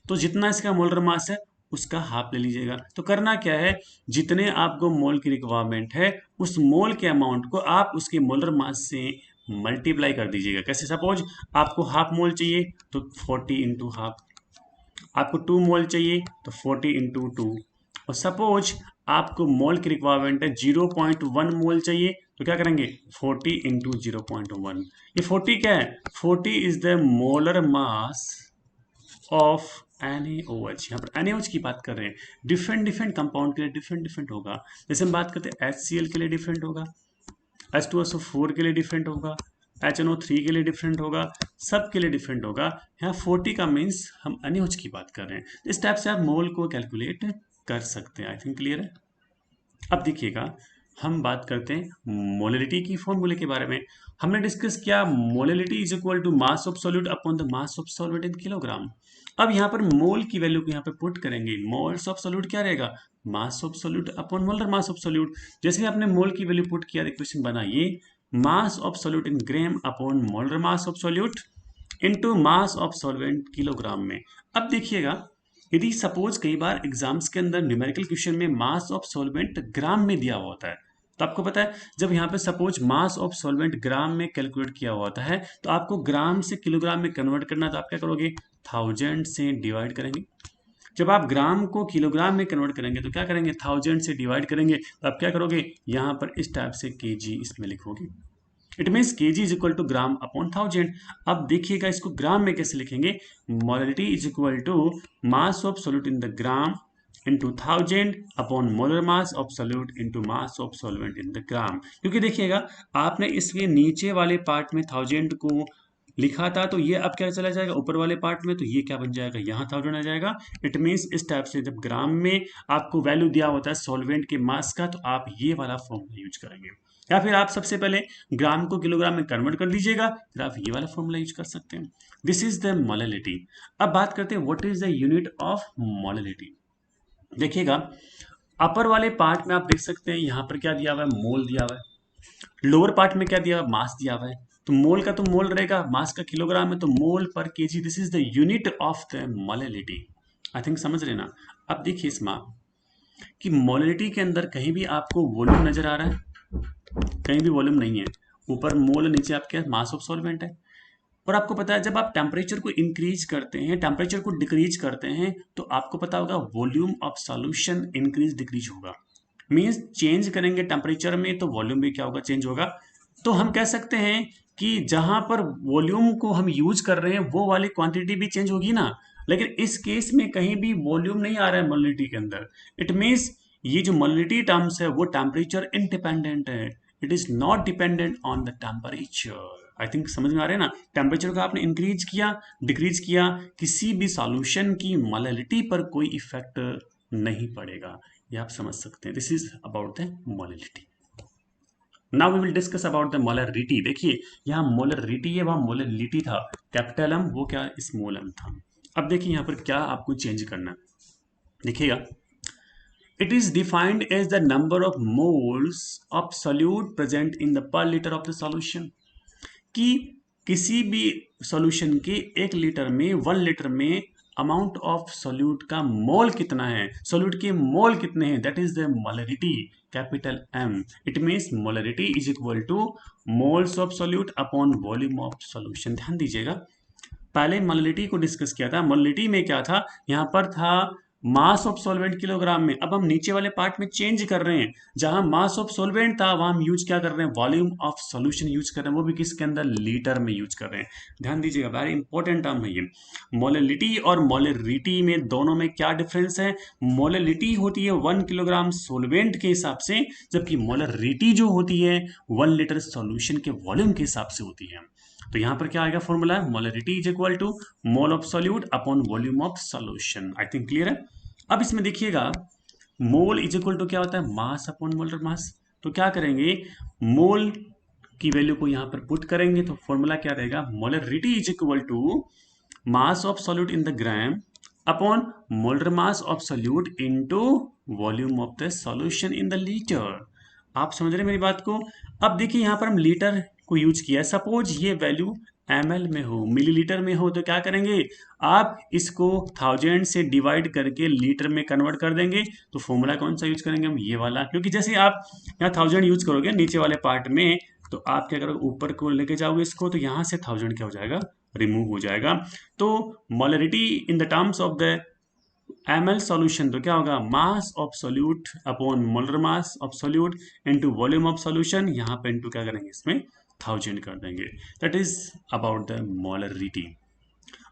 Speaker 1: तो जितना इसका मोलर मास है उसका हाफ ले लीजिएगा। तो करना क्या है, जितने आपको मोल की रिक्वायरमेंट है, उस मोल के अमाउंट को आप उसके मोलर मास से मल्टीप्लाई कर दीजिएगा। कैसे, सपोज आपको हाफ मोल चाहिए तो 40 इंटू हाफ, आपको 2 मोल चाहिए तो 40 इंटू 2, और सपोज आपको मोल की रिक्वायरमेंट है 0.1 मोल चाहिए, तो क्या करेंगे 40 इंटू 0.1। ये 40 क्या है, 40 is the molar mass of NaOH। यहाँ पर NaOH की बात कर रहे हैं, डिफरेंट डिफरेंट कंपाउंड के लिए डिफरेंट डिफरेंट होगा। जैसे हम बात करते हैं HCl के लिए डिफरेंट होगा, H2SO4 के लिए डिफरेंट होगा, HNO3 के लिए डिफरेंट होगा, सब के लिए डिफरेंट होगा। यहाँ 40 का मीन्स हम NaOH की बात कर रहे हैं। इस टाइप से आप मोल को कैलकुलेट कर सकते हैं। आई थिंक क्लियर है। अब देखिएगा, हम बात करते हैं मोलरिटी की फॉर्मूले के बारे में। हमने डिस्कस किया molarity is equal to mass of solute upon the mass of solvent in kilogram. अब यहाँ पर मोल की वैल्यू को यहाँ पे पुट करेंगे, मोल्स ऑफ सॉल्यूट क्या रहेगा, मास of solute upon molar mass of solute. जैसे आपने मोल की वैल्यू पुट किया, इक्वेशन बनाइए, मास of solute in gram upon molar mass of solute into mass of solvent kilogram में। अब देखिएगा, यदि सपोज कई बार एग्जाम्स के अंदर न्यूमेरिकल क्वेश्चन में मास ऑफ सॉल्वेंट ग्राम में दिया हुआ होता है, तो आपको पता है जब यहाँ पे सपोज मास ऑफ सॉल्वेंट ग्राम में कैलकुलेट किया हुआ होता है, तो आपको ग्राम से किलोग्राम में कन्वर्ट करना, तो आप क्या करोगे, 1000 से डिवाइड करेंगे। जब आप ग्राम को किलोग्राम में कन्वर्ट करेंगे तो क्या करेंगे, 1000 से डिवाइड करेंगे, तो आप क्या करोगे, यहाँ पर इस टाइप से केजी इसमें लिखोगे। It means K G is equal to gram upon 1000। अब देखिएगा इसको ग्राम में कैसे लिखेंगे, molarity is equal to mass of solute in the gram into 1000 upon molar mass of solute into mass of solvent in the gram. क्योंकि देखिएगा आपने इसके नीचे वाले पार्ट में 1000 को लिखा था, तो ये अब क्या चला जाएगा ऊपर वाले पार्ट में, तो ये क्या बन जाएगा, यहाँ 1000 आ जाएगा। इट मीन्स इस टाइप से जब ग्राम में आपको वैल्यू दिया होता है सॉल्वेंट के मास का, तो आप ये वाला फॉर्मूला यूज करेंगे, या फिर आप सबसे पहले ग्राम को किलोग्राम में कन्वर्ट कर दीजिएगा, फिर आप ये वाला फॉर्मूला यूज कर सकते हैं। This is the molarity. अब बात करते हैं what is the unit of molarity. देखिएगा अपर वाले पार्ट में आप देख सकते हैं यहाँ पर क्या दिया हुआ है, मोल दिया हुआ है। लोअर पार्ट में क्या दिया हुआ है, मास दिया हुआ है। तो मोल का तो मोल रहेगा, मास का किलोग्राम में, तो मोल पर KG, this is the unit of the molarity. I think समझ रहे ना। अब देखिए इसमें कि मोलरिटी के अंदर कहीं भी आपको वॉल्यूम नजर आ रहा है, कहीं भी वॉल्यूम नहीं है। ऊपर मोल, नीचे आपके मास ऑफ सॉल्वेंट है। और आपको पता है जब आप टेम्परेचर को इंक्रीज करते हैं, टेम्परेचर को डिक्रीज करते हैं, तो आपको पता होगा volume of solution increase decrease होगा। मीन्स चेंज करेंगे टेम्परेचर में तो वॉल्यूम भी क्या होगा, चेंज होगा। तो हम कह सकते हैं कि जहां पर वॉल्यूम को हम यूज कर रहे हैं वो वाली क्वांटिटी भी चेंज होगी ना, लेकिन इस केस में कहीं भी वॉल्यूम नहीं आ रहा है मोलरिटी के अंदर। इट मीन्स ये जो मोलरिटी टर्म्स है वो टेम्परेचर इंडिपेंडेंट है, it is not dependent on the temperature. I think समझ में आ रहा है ना। टेम्परेचर को आपने इंक्रीज किया, डिक्रीज किया, किसी भी सॉल्यूशन की मोलरिटी पर कोई इफेक्ट नहीं पड़ेगा, ये आप समझ सकते हैं। This is about the molarity. Now we will discuss about the molarity. देखिए यहाँ मोलरिटी है, वहां मोलरिटी था कैपिटल एम, वो क्या स्मॉल एम था। अब देखिए यहाँ पर क्या आपको चेंज करना है, देखिएगा it is defined as the number of moles of solute present in the per liter of the solution। कि किसी भी सॉल्यूशन के 1 लीटर में 1 लीटर में अमाउंट ऑफ सोल्यूट का मोल कितना है, सोल्यूट के मोल कितने हैं, that is the molarity capital M. It means molarity is equal to moles of solute upon volume of solution. ध्यान दीजिएगा पहले मोलरिटी को डिस्कस किया था, मोलरिटी में क्या था, यहाँ पर था मास ऑफ सॉल्वेंट किलोग्राम में। अब हम नीचे वाले पार्ट में चेंज कर रहे हैं, जहां मास ऑफ सॉल्वेंट था वहां हम यूज क्या कर रहे हैं, वॉल्यूम ऑफ सॉल्यूशन यूज कर रहे हैं, वो भी किसके अंदर, लीटर में यूज कर रहे हैं। ध्यान दीजिएगा वेरी इंपॉर्टेंट टर्म है ये। मोलरिटी और मोलरिटी में दोनों में क्या डिफरेंस है, मोलरिटी होती है 1 किलोग्राम सॉल्वेंट के हिसाब से, जबकि मोलरिटी जो होती है 1 लीटर सॉल्यूशन के वॉल्यूम के हिसाब से होती है। तो यहां पर क्या आएगा formula, molarity is equal to mole of solute upon volume of solution. I think clear है। अब इसमें देखिएगा मोल इज इक्वल टू क्या होता है, मास अपॉन मोलर मास। तो क्या करेंगे, मोल की वैल्यू को यहां पर पुट करेंगे, तो फॉर्मूला क्या रहेगा, molarity is equal to mass of solute in the gram upon molar mass of solute into volume of the solution in the litre. आप समझ रहे हैं मेरी बात को। अब देखिए यहां पर हम लीटर को यूज किया, सपोज ये वैल्यू ml में हो, मिलीलीटर में हो, तो क्या करेंगे, आप इसको 1000 से डिवाइड करके लीटर में कन्वर्ट कर देंगे। तो फॉर्मूला कौन सा यूज करेंगे हम, ये वाला। क्योंकि जैसे आप यहाँ 1000 यूज करोगे नीचे वाले पार्ट में, तो आप क्या करोगे, ऊपर को लेके जाओगे इसको, तो यहाँ से 1000 क्या हो जाएगा, रिमूव हो जाएगा। तो molarity in the terms of the ml solution, तो क्या होगा, मास of solute upon molar mass of solute into volume of solution. यहाँ पे इनटू क्या करेंगे, इसमें 1000 कर देंगे। That is about the molarity.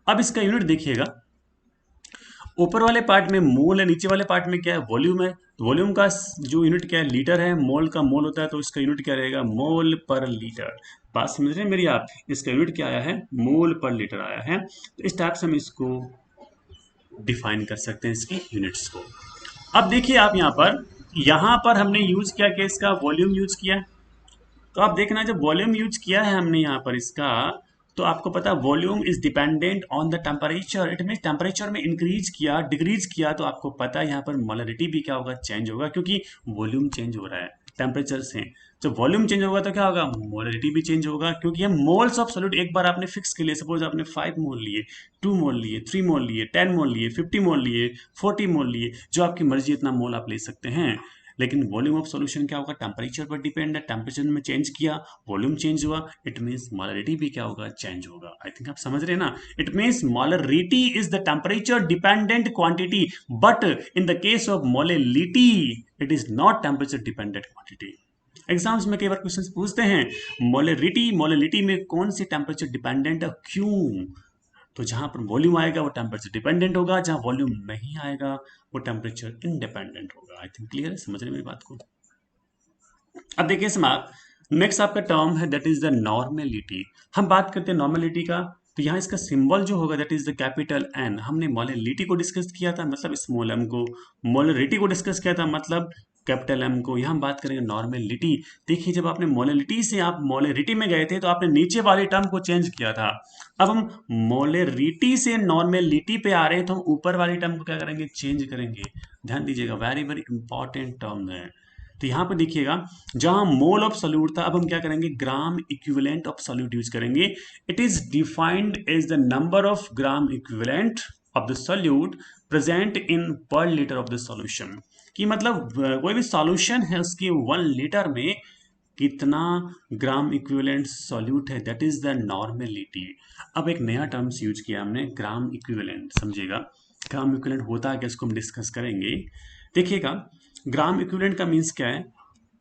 Speaker 1: अब इसका यूनिट देखिएगा, ऊपर वाले पार्ट में मोल है, नीचे वाले पार्ट में क्या है, वॉल्यूम है। तो वॉल्यूम का जो यूनिट क्या है, लीटर है, मोल का मोल होता है, तो इसका यूनिट क्या रहेगा, मोल पर लीटर। बात समझ रहे हैं मेरी आप? इसका यूनिट क्या आया है? मोल पर लीटर आया है। तो इस टाइप से हम इसको डिफाइन कर सकते हैं इसकी यूनिट्स को। अब देखिए आप यहाँ पर हमने यूज किया कि इसका वॉल्यूम यूज किया। तो आप देखना जब वॉल्यूम यूज किया है हमने यहाँ पर इसका, तो आपको पता है volume is dependent on the temperature. It mean temperature में इंक्रीज किया डिक्रीज किया तो आपको पता है यहाँ पर मोलरिटी भी क्या होगा? चेंज होगा, क्योंकि वॉल्यूम चेंज हो रहा है टेम्परेचर से। जब वॉल्यूम चेंज होगा तो क्या होगा? मोलरिटी भी चेंज होगा, क्योंकि हम मोल्स ऑफ सॉल्यूट एक बार आपने फिक्स कर लिए। सपोज आपने 5 मोल लिए, 2 मोल लिए, 3 मोल लिए, 10 मोल लिए, 50 मोल लिए, 40 मोल लिए, जो आपकी मर्जी इतना मोल आप ले सकते हैं। लेकिन वॉल्यूम ऑफ सॉल्यूशन क्या होगा? टेम्परेचर पर डिपेंड है। टेम्परेचर में चेंज किया, वॉल्यूम चेंज हुआ, इट मीन्स मोलरिटी भी क्या होगा? चेंज होगा। आई थिंक आप समझ रहे हैं ना? It means molarity is the temperature dependent quantity, but in the case of molarity it is not temperature dependent quantity. Exams में कई बार क्वेश्चन पूछते हैं मोलरिटी में कौन सी टेम्परेचर डिपेंडेंट है, क्यों? तो जहां पर वॉल्यूम आएगा वो टेम्परेचर डिपेंडेंट होगा, जहां वॉल्यूम नहीं आएगा वो टेम्परेचर इंडिपेंडेंट होगा। आई थिंक क्लियर है? समझ रहे मेरी बात को? अब देखिए इसमें आप नेक्स्ट आपका टर्म है दैट इज द नॉर्मेलिटी। हम बात करते हैं नॉर्मेलिटी का, तो यहाँ इसका सिंबल जो होगा that is the capital N. हमने मोलरिटी को डिस्कस किया था मतलब स्मॉल एम को, मोलरिटी को डिस्कस किया था मतलब कैपिटल एम को। यहाँ हम बात करेंगे नॉर्मेलिटी। देखिए जब आपने मोलरिटी से आप मोलरिटी में गए थे तो आपने नीचे वाली टर्म को चेंज किया था। अब हम मोलरिटी से नॉर्मेलिटी पे आ रहे हैं तो हम ऊपर वाली टर्म को क्या करेंगे? चेंज करेंगे। ध्यान दीजिएगा, वेरी वेरी इंपॉर्टेंट टर्म है। तो यहाँ पर देखिएगा जहां मोल ऑफ सॉल्यूट था अब हम क्या करेंगे? Gram equivalent of solute use करेंगे। It is defined as the number of gram equivalent of the solute present in per litre of the solution. कि मतलब कोई भी सॉल्यूशन है उसके 1 लीटर में कितना ग्राम इक्विवेलेंट सॉल्यूट है, दैट इज द नॉर्मेलिटी। अब एक नया टर्म्स यूज किया हमने, ग्राम इक्विवेलेंट। समझिएगा ग्राम इक्विवेलेंट होता है क्या, इसको हम डिस्कस करेंगे। देखिएगा ग्राम इक्विवेलेंट का मीन्स क्या है?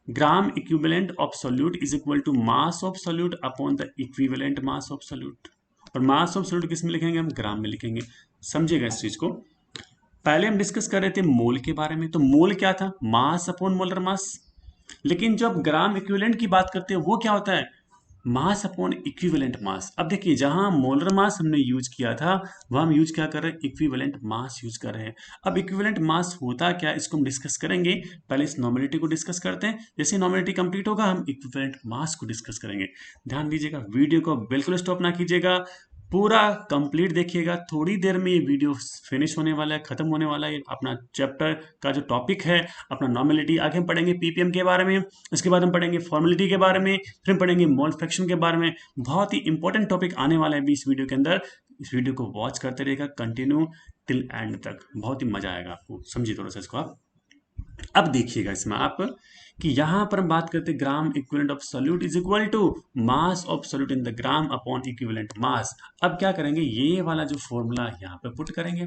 Speaker 1: Gram equivalent of solute is equal to mass of solute upon the equivalent mass of solute. और मास ऑफ सॉल्यूट किस में लिखेंगे? हम ग्राम में लिखेंगे। समझिएगा इस चीज को। पहले हम डिस्कस कर रहे थे मोल के बारे में, तो मोल क्या था? मास अपॉन मोलर मास। लेकिन जब ग्राम इक्विवेलेंट की बात करते हैं वो क्या होता है? Mass upon equivalent mass. अब देखिए जहां मोलर मास हमने यूज किया था वह हम यूज क्या कर रहे हैं? इक्विवेलेंट मास यूज कर रहे हैं। अब इक्विवेलेंट मास होता क्या, इसको हम डिस्कस करेंगे। पहले इस नॉर्मेलिटी को डिस्कस करते हैं, जैसे नॉर्मेलिटी कंप्लीट होगा हम इक्विवेलेंट मास को डिस्कस करेंगे। ध्यान दीजिएगा, वीडियो को बिल्कुल स्टॉप ना कीजिएगा, पूरा कंप्लीट देखिएगा। थोड़ी देर में ये वीडियो फिनिश होने वाला है, खत्म होने वाला है अपना चैप्टर का जो टॉपिक है अपना नॉर्मेलिटी। आगे हम पढ़ेंगे पीपीएम के बारे में, उसके बाद हम पढ़ेंगे फॉर्मेलिटी के बारे में, फिर हम पढ़ेंगे मोल फ्रैक्शन के बारे में। बहुत ही इंपॉर्टेंट टॉपिक आने वाला है भी इस वीडियो के अंदर। इस वीडियो को वॉच करते रहिएगा कंटिन्यू टिल एंड तक, बहुत ही मजा आएगा आपको। समझिए थोड़ा सा इसको आप। अब देखिएगा इसमें आप कि यहां पर हम बात करते हैं gram equivalent of solute is equal to mass of solute in the gram upon equivalent mass. अब क्या करेंगे? ये वाला जो फॉर्मूला यहाँ पे पुट करेंगे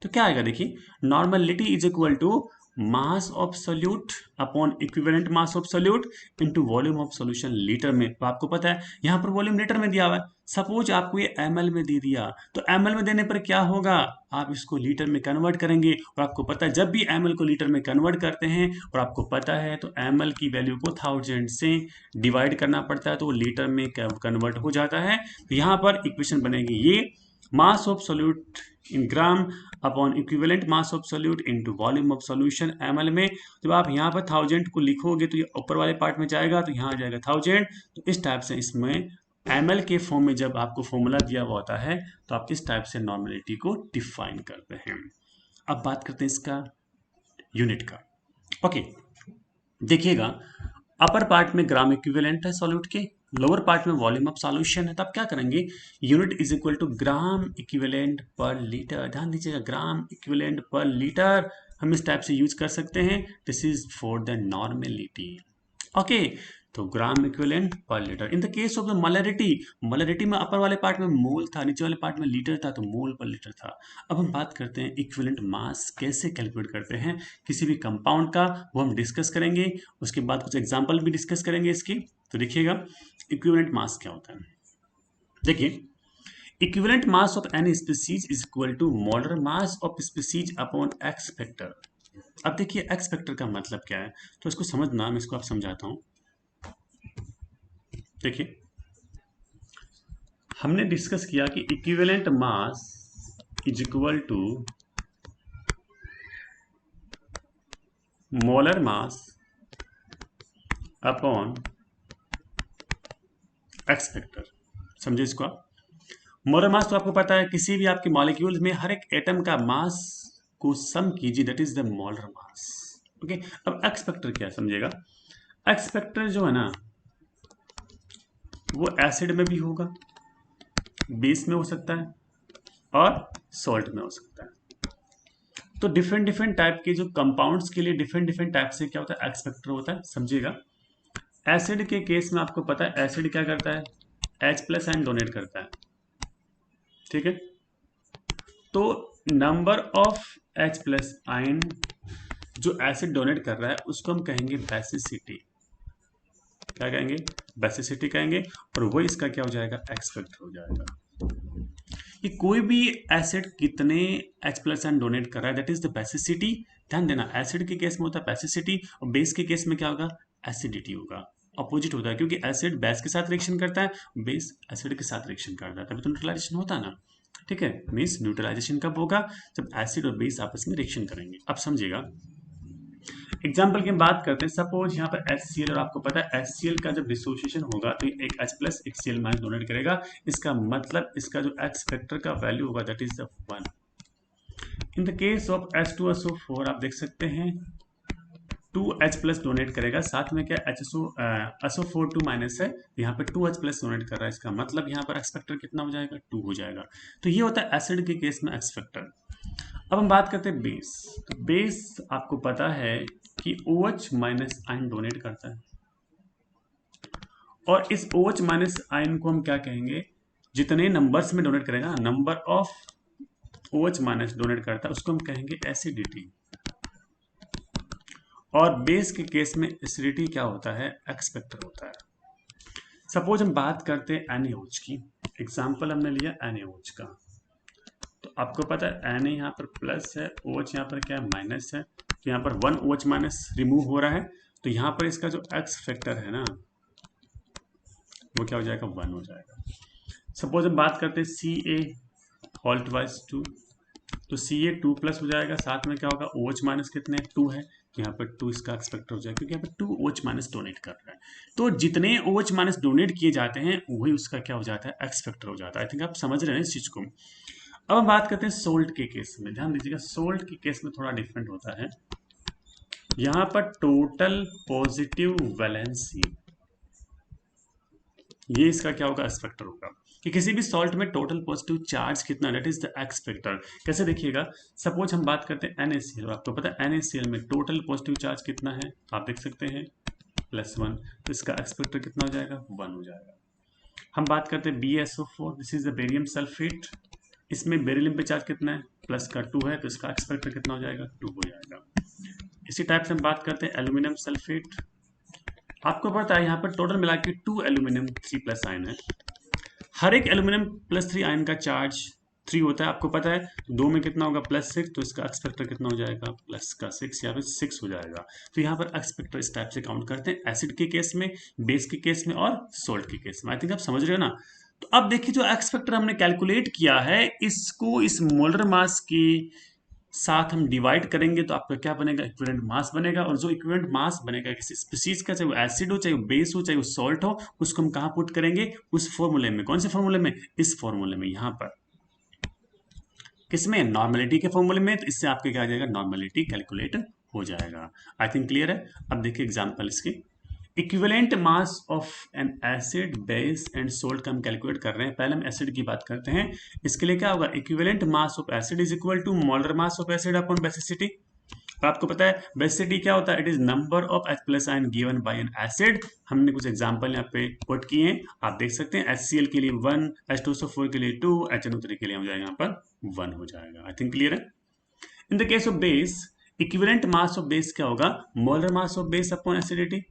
Speaker 1: तो क्या आएगा? देखिए normality is equal to mass of solute upon equivalent mass of solute into volume of solution litre में। तो आपको पता है यहाँ पर वॉल्यूम लीटर में दिया हुआ है। सपोज आपको ये ml में दे दिया तो ml में देने पर क्या होगा? आप इसको लीटर में कन्वर्ट करेंगे। और आपको पता है जब भी ml को लीटर में कन्वर्ट करते हैं और आपको पता है तो ml की वैल्यू को 1000 से डिवाइड करना पड़ता है तो वो लीटर में कन्वर्ट हो जाता है। तो यहाँ पर इक्वेशन बनेगी ये मास of solute in gram upon equivalent mass of solute into volume of solution ml में। जब आप यहाँ पर 1000 को लिखोगे तो ये ऊपर वाले पार्ट में जाएगा तो यहाँ आ जाएगा 1000। तो इस टाइप से इसमें ml के फॉर्म में जब आपको फॉर्मूला दिया हुआ होता है तो आप इस टाइप से नॉर्मेलिटी को डिफाइन करते हैं। अब बात करते हैं इसका यूनिट का। ओके देखिएगा अपर पार्ट में ग्राम इक्विवेलेंट है सॉल्यूट के, लोअर पार्ट में वॉल्यूम ऑफ सॉल्यूशन है। तो आप क्या करेंगे? Unit is equal to gram equivalent per litre. ध्यान दीजिएगा ग्राम इक्विवेलेंट पर लीटर हम इस टाइप से यूज कर सकते हैं। This is for the normality. Okay तो gram equivalent per litre. In the case of the molarity, molarity में अपर वाले पार्ट में मोल था, नीचे वाले पार्ट में लीटर था तो मोल पर लीटर था। अब हम बात करते हैं इक्विवेलेंट मास कैसे कैलकुलेट करते हैं किसी भी कंपाउंड का, वो हम डिस्कस करेंगे। उसके बाद कुछ एग्जांपल भी डिस्कस करेंगे इसकी। तो देखिएगा इक्विवेलेंट मास क्या होता है। देखिए equivalent mass of any species is equal to molar mass of species upon X factor. अब देखिए एक्स फैक्टर का मतलब क्या है तो इसको समझना, मैं इसको आप समझाता हूं। देखिए हमने डिस्कस किया कि equivalent mass is equal to molar mass upon X factor. समझे इसको आप? मोलर मास तो आपको पता है, किसी भी आपके मॉलिक्यूल में हर एक एटम का मास को सम कीजिए, that is the molar mass. Okay, अब एक्स फैक्टर क्या समझेगा? एक्स फैक्टर जो है ना, वो एसिड में भी होगा, बेस में हो सकता है और सॉल्ट में हो सकता है। तो डिफरेंट डिफरेंट टाइप के जो कंपाउंड्स के लिए डिफरेंट डिफरेंट टाइप से क्या होता है, एक्स फैक्टर होता है। समझिएगा, एसिड के केस में आपको पता है एसिड क्या करता है, H प्लस आयन डोनेट करता है, ठीक है। तो number of H plus ion जो एसिड डोनेट कर रहा है उसको हम कहेंगे बेसिसिटी। क्या कहेंगे? बेसिसिटी कहेंगे। और वो इसका क्या हो जाएगा, एक्स फैक्टर हो जाएगा। कि कोई भी एसिड कितने H प्लस आयन डोनेट कर रहा है, दैट इज द बेसिसिटी। ध्यान देना, एसिड के केस में होता है बेसिसिटी और बेस के केस में क्या होगा, एसिडिटी होगा। अपोजिट होता है, क्योंकि एसिड बेस के साथ रिएक्शन करता है, बेस एसिड के साथ रिएक्शन करता है, तभी तो न्यूट्रलाइजेशन होता है ना। ठीक है, मीन्स न्यूट्रलाइजेशन कब होगा, जब एसिड और बेस आपस में रिएक्शन करेंगे। अब समझिएगा, एग्जाम्पल की हम बात करते हैं। सपोज यहाँ पर HCl, और आपको पता है HCl का जब डिसोसिएशन होगा तो एक H प्लस एक Cl माइनस डोनेट करेगा। इसका मतलब इसका जो एक्स फैक्टर का वैल्यू होगा that is the 1। In the case of H2SO4 आप देख सकते हैं 2H प्लस डोनेट करेगा, साथ में क्या SO4 2 माइनस है, यहाँ पे 2H प्लस डोनेट कर रहा है। इसका मतलब यहाँ पर एक्स फैक्टर कितना हो जाएगा, 2 हो जाएगा। तो ये होता है एसिड के केस में एक्स फैक्टर। अब हम बात करते हैं बेस। तो बेस आपको पता है कि OH माइनस आयन डोनेट करता है, और इस OH माइनस आयन को हम क्या कहेंगे, जितने नंबर्स में डोनेट करेगा, number of OH minus donate करता है उसको हम कहेंगे एसिडिटी। और बेस के केस में एसिडिटी क्या होता है, एक्स फैक्टर होता है। सपोज हम बात करते हैं NaOH की। एग्जाम्पल हमने लिया NaOH का, तो आपको पता है Na यहाँ पर प्लस है, OH यहाँ पर क्या है, माइनस है। तो यहाँ पर 1 OH माइनस रिमूव हो रहा है, तो यहाँ पर इसका जो एक्स फैक्टर है ना, वो क्या हो जाएगा, 1 हो जाएगा। सपोज हम बात करते हैं Ca2, तो Ca2 प्लस हो जाएगा, साथ में क्या होगा, OH माइनस कितने 2 है, तो यहाँ पर 2 इसका एक्स फैक्टर हो जाएगा, क्योंकि यहाँ पर 2 OH माइनस डोनेट कर रहा है। तो जितने OH माइनस डोनेट किए जाते हैं वही उसका क्या हो जाता है, एक्स फैक्टर हो जाता है। आई थिंक आप समझ रहे हैं इस चीज को। अब हम बात करते हैं सोल्ट के केस में। ध्यान दीजिएगा, सोल्ट के केस में थोड़ा डिफरेंट होता है। यहाँ पर टोटल पॉजिटिव वैलेंसी, ये इसका क्या होगा, एक्स फैक्टर होगा। कि किसी भी सॉल्ट में टोटल पॉजिटिव चार्ज कितना, that is the x factor. कैसे देखिएगा, सपोज हम बात करते हैं NaCl, आपको पता है NaCl में टोटल पॉजिटिव चार्ज कितना है, आप देख सकते हैं +1, तो इसका एक्स फैक्टर कितना हो जाएगा, 1 हो जाएगा। हम बात करते हैं BaSO4, this is the barium sulphate, इसमें बेरिलियम पे चार्ज कितना है, प्लस का 2 है, तो इसका एक्स फैक्टर कितना हो जाएगा, 2 हो जाएगा। इसी टाइप से हम बात करते हैं एल्यूमिनियम सल्फेट, आपको पता है यहाँ पर टोटल मिला के 2 एल्यूमिनियम 3+ आयन है। हर एक एल्यूमिनियम +3 आयन का चार्ज 3 होता है, आपको पता है 2 में कितना होगा, +6, तो इसका एक्स फैक्टर कितना हो जाएगा, प्लस का 6, या फिर 6 हो जाएगा। तो यहाँ पर एक्स फैक्टर इस टाइप से काउंट करते हैं, एसिड के केस में, बेस के केस में और सोल्ट के केस में। आई थिंक आप समझ रहे हो ना। तो अब देखिए, जो एक्स फैक्टर हमने कैलकुलेट किया है, इसको इस मोलर मास के साथ हम डिवाइड करेंगे तो आपका क्या बनेगा, इक्विवेलेंट मास बनेगा। और जो इक्विवेलेंट मास बनेगा किसी स्पीशीज का, चाहे वो एसिड हो, चाहे वो बेस हो, चाहे वो सॉल्ट हो, उसको हम कहाँ पुट करेंगे, उस फॉर्मूले में। कौन से फॉर्मूले में, इस फॉर्मूले में, यहाँ पर किसमें, नॉर्मेलिटी के फॉर्मूले में। तो इससे आपके क्या आ जाएगा, नॉर्मेलिटी कैलकुलेट हो जाएगा। आई थिंक क्लियर है। अब देखिए एग्जाम्पल इसकी, equivalent mass of N acid, base and salt का हम कैलकुलेट कर रहे हैं। पहले हम एसिड की बात करते हैं। इसके लिए क्या होगा, equivalent mass of acid is equal to molar mass of acid upon basicity. आपको पता है बेसिसिटी क्या होता है, it is number of H plus ion given by an acid. हमने कुछ एग्जांपल यहाँ पे पुट किए हैं, आप देख सकते हैं। HCl के लिए 1, H2SO4 के लिए 2, HNO3 के लिए हो जाएगा यहाँ पर 1 हो जाएगा। आई थिंक क्लियर है। In the case of base, equivalent mass of base क्या होगा, molar mass of base upon acidity.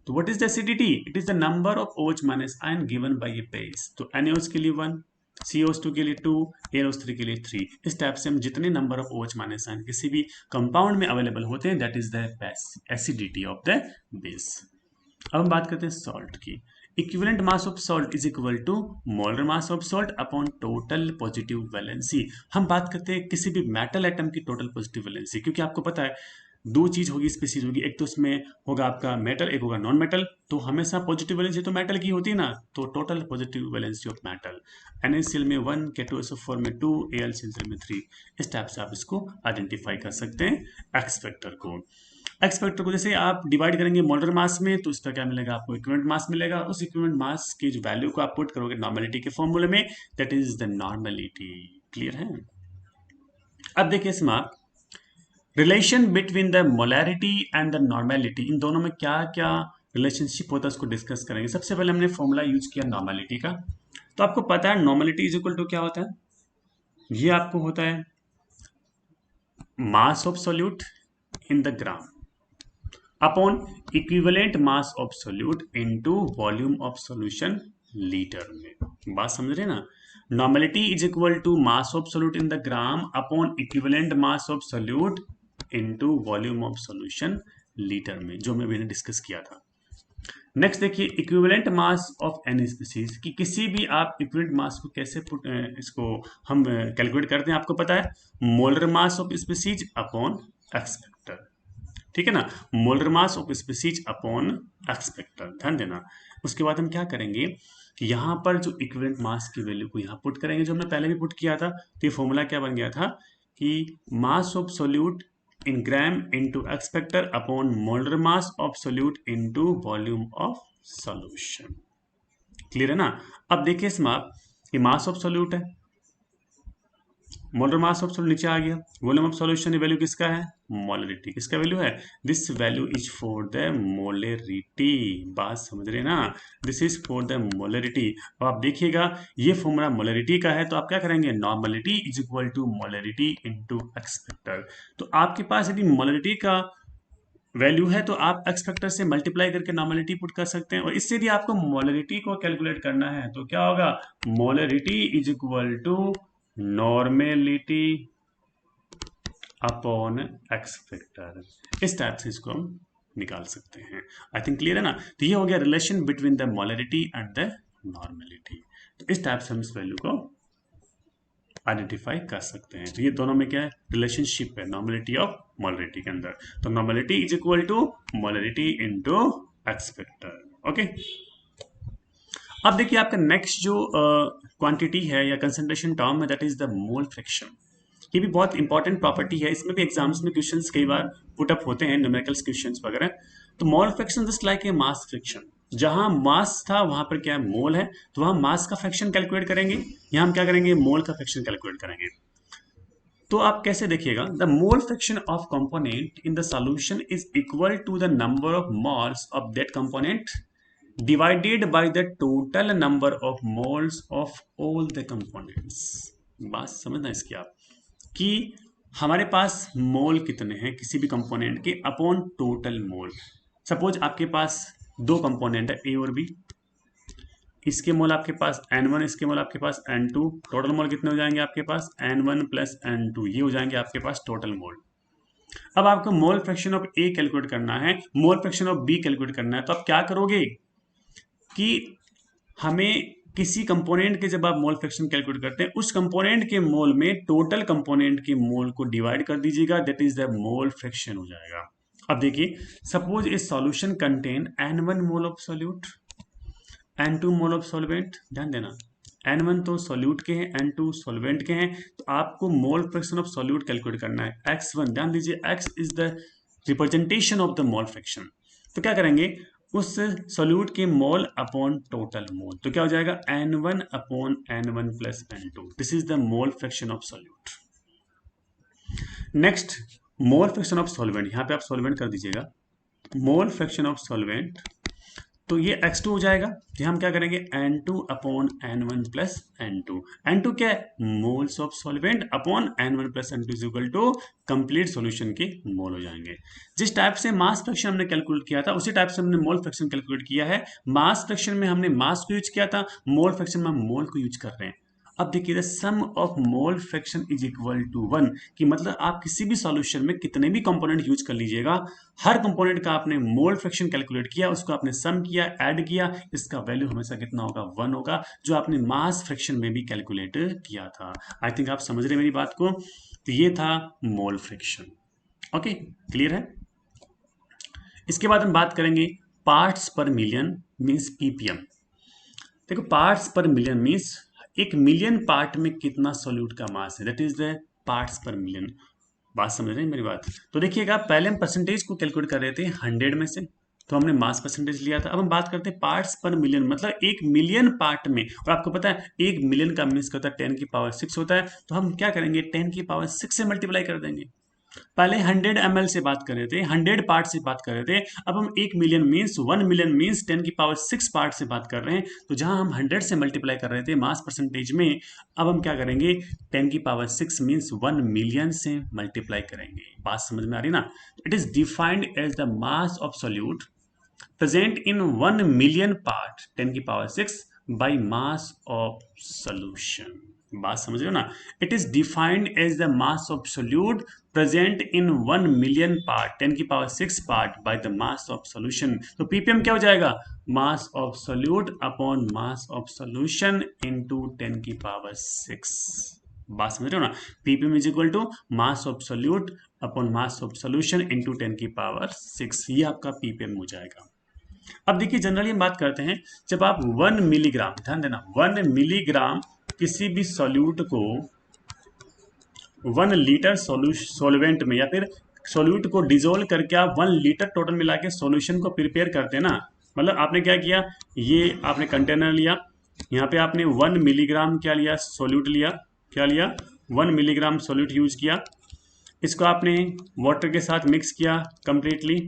Speaker 1: तो what is the acidity, it is the number of OH minus ion given by a base. तो NaOH के लिए 1, COH2 के लिए 2, ALOH3 के लिए 3। इस टाइप से हम जितने number of OH minus ion किसी भी कंपाउंड में अवेलेबल होते हैं, that is the acidity of the base. अब हम बात करते हैं सॉल्ट की। Equivalent mass of salt is equal to molar mass of salt upon total positive valency. हम बात करते हैं किसी भी मेटल एटम की टोटल पॉजिटिव वैलेंसी, क्योंकि आपको पता है दो चीज होगी, स्पीसीज होगी, एक तो उसमें होगा आपका मेटल, एक होगा नॉन मेटल। तो हमेशा पॉजिटिव वैलेंसी तो मेटल की होती है ना, तो total positive valency of metal, NaCl में 1, K2SO4 में 2, AlCl3 में 3। इस टाइप से आप इसको आइडेंटिफाई कर सकते हैं एक्स फैक्टर को। एक्स फैक्टर को जैसे आप डिवाइड करेंगे मोलर मास में, तो इसका क्या मिलेगा आपको, इक्विवेलेंट मास मिलेगा। उस इक्विवेलेंट मास की जो वैल्यू को आप पुट करोगे नॉर्मेलिटी के फॉर्मूले में, that is the normality. Clear है? अब देखिए इसमें आप relation between the molarity and the normality, इन दोनों में क्या क्या रिलेशनशिप होता है उसको डिस्कस करेंगे। सबसे पहले हमने फॉर्मूला यूज किया नॉर्मेलिटी का। तो आपको पता है नॉर्मेलिटी इज इक्वल टू क्या होता है, ये आपको होता है mass of solute in the gram upon equivalent mass of solute into volume of solution litre में। बात समझ रहे ना? Normality is equal to mass of solute in the gram upon equivalent mass of solute into volume of solution litre में, जो मैंने discuss किया था। नेक्स्ट देखिए equivalent mass of any species, कि किसी भी आप इक्विवेलेंट मास को कैसे इसको हम कैलकुलेट करते हैं, आपको पता है molar mass of species upon X factor. ठीक है ना, molar mass of species upon X factor, ध्यान देना। उसके बाद हम क्या करेंगे कि यहाँ पर जो इक्विवेलेंट मास की वैल्यू को यहाँ पुट करेंगे, जो हमने पहले भी पुट किया था। तो ये फॉर्मूला क्या बन गया था कि मास of solute in gram into x factor upon molar mass of solute into volume of solution। Clear है ना? अब देखिए इसमें आप ये मास ऑफ सोल्यूट है, मोलर मास ऑफ सोल्यूट नीचे आ गया, वॉल्यूम ऑफ सॉल्यूशन वैल्यू किसका है, मोलरिटी। किसका वैल्यू है, this value is for the molarity. बात समझ रहे ना, this is for the molarity. अब आप देखिएगा ये फॉर्मूला मोलरिटी का है, तो आप क्या करेंगे, normality is equal to molarity into X factor. तो आपके पास यदि मोलरिटी का वैल्यू है तो आप एक्स फैक्टर से मल्टीप्लाई करके नॉर्मलिटी पुट कर सकते हैं। और इससे यदि आपको मोलरिटी को कैलकुलेट करना है तो क्या होगा, molarity is equal to normality upon X factor. इस टाइप से इसको हम निकाल सकते हैं। आई थिंक क्लियर है ना? तो ये हो गया relation between the molarity and the normality. तो इस टाइप से हम इस वैल्यू को आइडेंटिफाई कर सकते हैं। तो ये दोनों में क्या है, रिलेशनशिप है नॉर्मेलिटी और मोलरिटी के अंदर। तो normality is equal to molarity into X factor. Okay, अब देखिए आपका नेक्स्ट जो क्वांटिटी है या कंसंट्रेशन टर्म है, that is the mole fraction. ये भी बहुत इंपॉर्टेंट प्रॉपर्टी है, इसमें भी एग्जाम्स में क्वेश्चंस कई बार पुटअप होते हैं, न्यूमेरिकल क्वेश्चंस वगैरह। तो mole fraction just like a mass fraction, जहां मास था वहां पर क्या है, मोल है, तो वहां मास का फ्रैक्शन कैलकुलेट करेंगे, यहां हम क्या करेंगे, मोल का फ्रैक्शन कैलकुलेट करेंगे। तो आप कैसे देखिएगा, the mole fraction of component in the solution is equal to the number of moles of that component divided by the total number of moles of all the components. बात समझना इसकी आप, कि हमारे पास मोल कितने हैं किसी भी कंपोनेंट के अपॉन टोटल मोल। सपोज आपके पास दो कंपोनेंट है ए और बी, इसके मोल आपके पास N1, इसके मोल आपके पास N2, टोटल मोल कितने हो जाएंगे आपके पास N1 प्लस N2, ये हो जाएंगे आपके पास टोटल मोल। अब आपको mole fraction of A calculate करना है, mole fraction of B calculate करना है। तो आप क्या करोगे कि हमें किसी कंपोनेंट के जब आप मोल फ्रैक्शन कैलकुलेट करते हैं, उस कंपोनेंट के मोल में टोटल कंपोनेंट के मोल को डिवाइड कर दीजिएगा, that is the mole fraction हो जाएगा। अब देखिए suppose A solution contain N1 mole of solute, N2 mole of solvent. ध्यान देना, N1 तो सोल्यूट के हैं, N2 सॉल्वेंट के हैं। तो आपको mole fraction of solute calculate करना है, X1। ध्यान दीजिए X is the representation of the mole fraction. तो क्या करेंगे, उस सोल्यूट के मोल अपॉन टोटल मोल, तो क्या हो जाएगा N1 upon N1 plus N2। This is the mole fraction of solute. Next mole fraction of solvent, यहां पे आप सॉल्वेंट कर दीजिएगा, मोल फ्रैक्शन ऑफ सॉल्वेंट, तो ये X2 हो जाएगा। तो हम क्या करेंगे, N2 upon N1 plus N2। N2 क्या है, moles of solvent upon N1 plus N2 is equal to complete solution के मोल हो जाएंगे। जिस टाइप से मास फ्रैक्शन हमने कैलकुलेट किया था, उसी टाइप से हमने मोल फ्रैक्शन कैलकुलेट किया है। मास फ्रैक्शन में हमने मास को यूज किया था, मोल फ्रैक्शन में हम मोल को यूज कर रहे हैं। अब देखिए sum of mole fraction is equal to 1, कि मतलब आप किसी भी सॉल्यूशन में कितने भी कंपोनेंट यूज कर लीजिएगा, हर कंपोनेंट का आपने मोल फ्रैक्शन कैलकुलेट किया, उसको आपने सम किया, ऐड किया, इसका वैल्यू हमेशा कितना होगा, 1 होगा, जो आपने मास फ्रैक्शन में भी कैलकुलेट किया था। आई थिंक आप समझ रहे मेरी बात को। तो ये था मोल फ्रैक्शन। ओके, क्लियर है। इसके बाद हम बात करेंगे पार्ट्स पर मिलियन मीन्स पीपीएम। देखो पार्ट्स पर मिलियन मीन्स एक मिलियन पार्ट में कितना सोल्यूट का मास है, दैट इज द पार्ट्स पर मिलियन। बात समझ रहे हैं मेरी बात। तो देखिएगा पहले हम परसेंटेज को कैलकुलेट कर रहे थे 100 में से, तो हमने मास परसेंटेज लिया था। अब हम बात करते हैं पार्ट्स पर मिलियन, मतलब एक मिलियन पार्ट में, और आपको पता है एक मिलियन का मीन्स होता है 10 की पावर 6 होता है, तो हम क्या करेंगे 10 की पावर 6 से मल्टीप्लाई कर देंगे। पहले 100 ml से बात कर रहे थे, 100 पार्ट से बात कर रहे थे, अब हम 1 मिलियन मीन्स 1 मिलियन मीन्स 10 की पावर 6 पार्ट से बात कर रहे हैं। तो जहां हम 100 से मल्टीप्लाई कर रहे थे मास परसेंटेज में, अब हम क्या करेंगे 10 की पावर 6 मीन्स 1 मिलियन से मल्टीप्लाई करेंगे। बात समझ में आ रही ना। It is defined as the mass of solute present in 1 million part 10 की power 6 by mass of solution. बात समझ रहे हो ना। It is defined as the mass of solute present in 1 million part 10 की power 6 part by the mass of solution. तो PPM क्या हो जाएगा, mass of solute upon mass of solution into 10 की पावर 6। बात समझ रहे हो ना। PPM is equal to mass of solute upon mass of solution into 10 की पावर 6, ये आपका पीपीएम हो जाएगा। अब देखिए जनरली हम बात करते हैं, जब आप 1 मिलीग्राम, ध्यान देना 1 मिलीग्राम किसी भी सॉल्यूट को 1 लीटर सॉल्वेंट में या फिर सॉल्यूट को डिजोल्व करके आप 1 लीटर टोटल मिला के सॉल्यूशन को प्रिपेयर करते हैं ना। मतलब आपने क्या किया, ये आपने कंटेनर लिया, यहाँ पे आपने 1 मिलीग्राम क्या लिया, सॉल्यूट लिया, क्या लिया 1 मिलीग्राम सॉल्यूट यूज किया, इसको आपने वाटर के साथ मिक्स किया कंप्लीटली,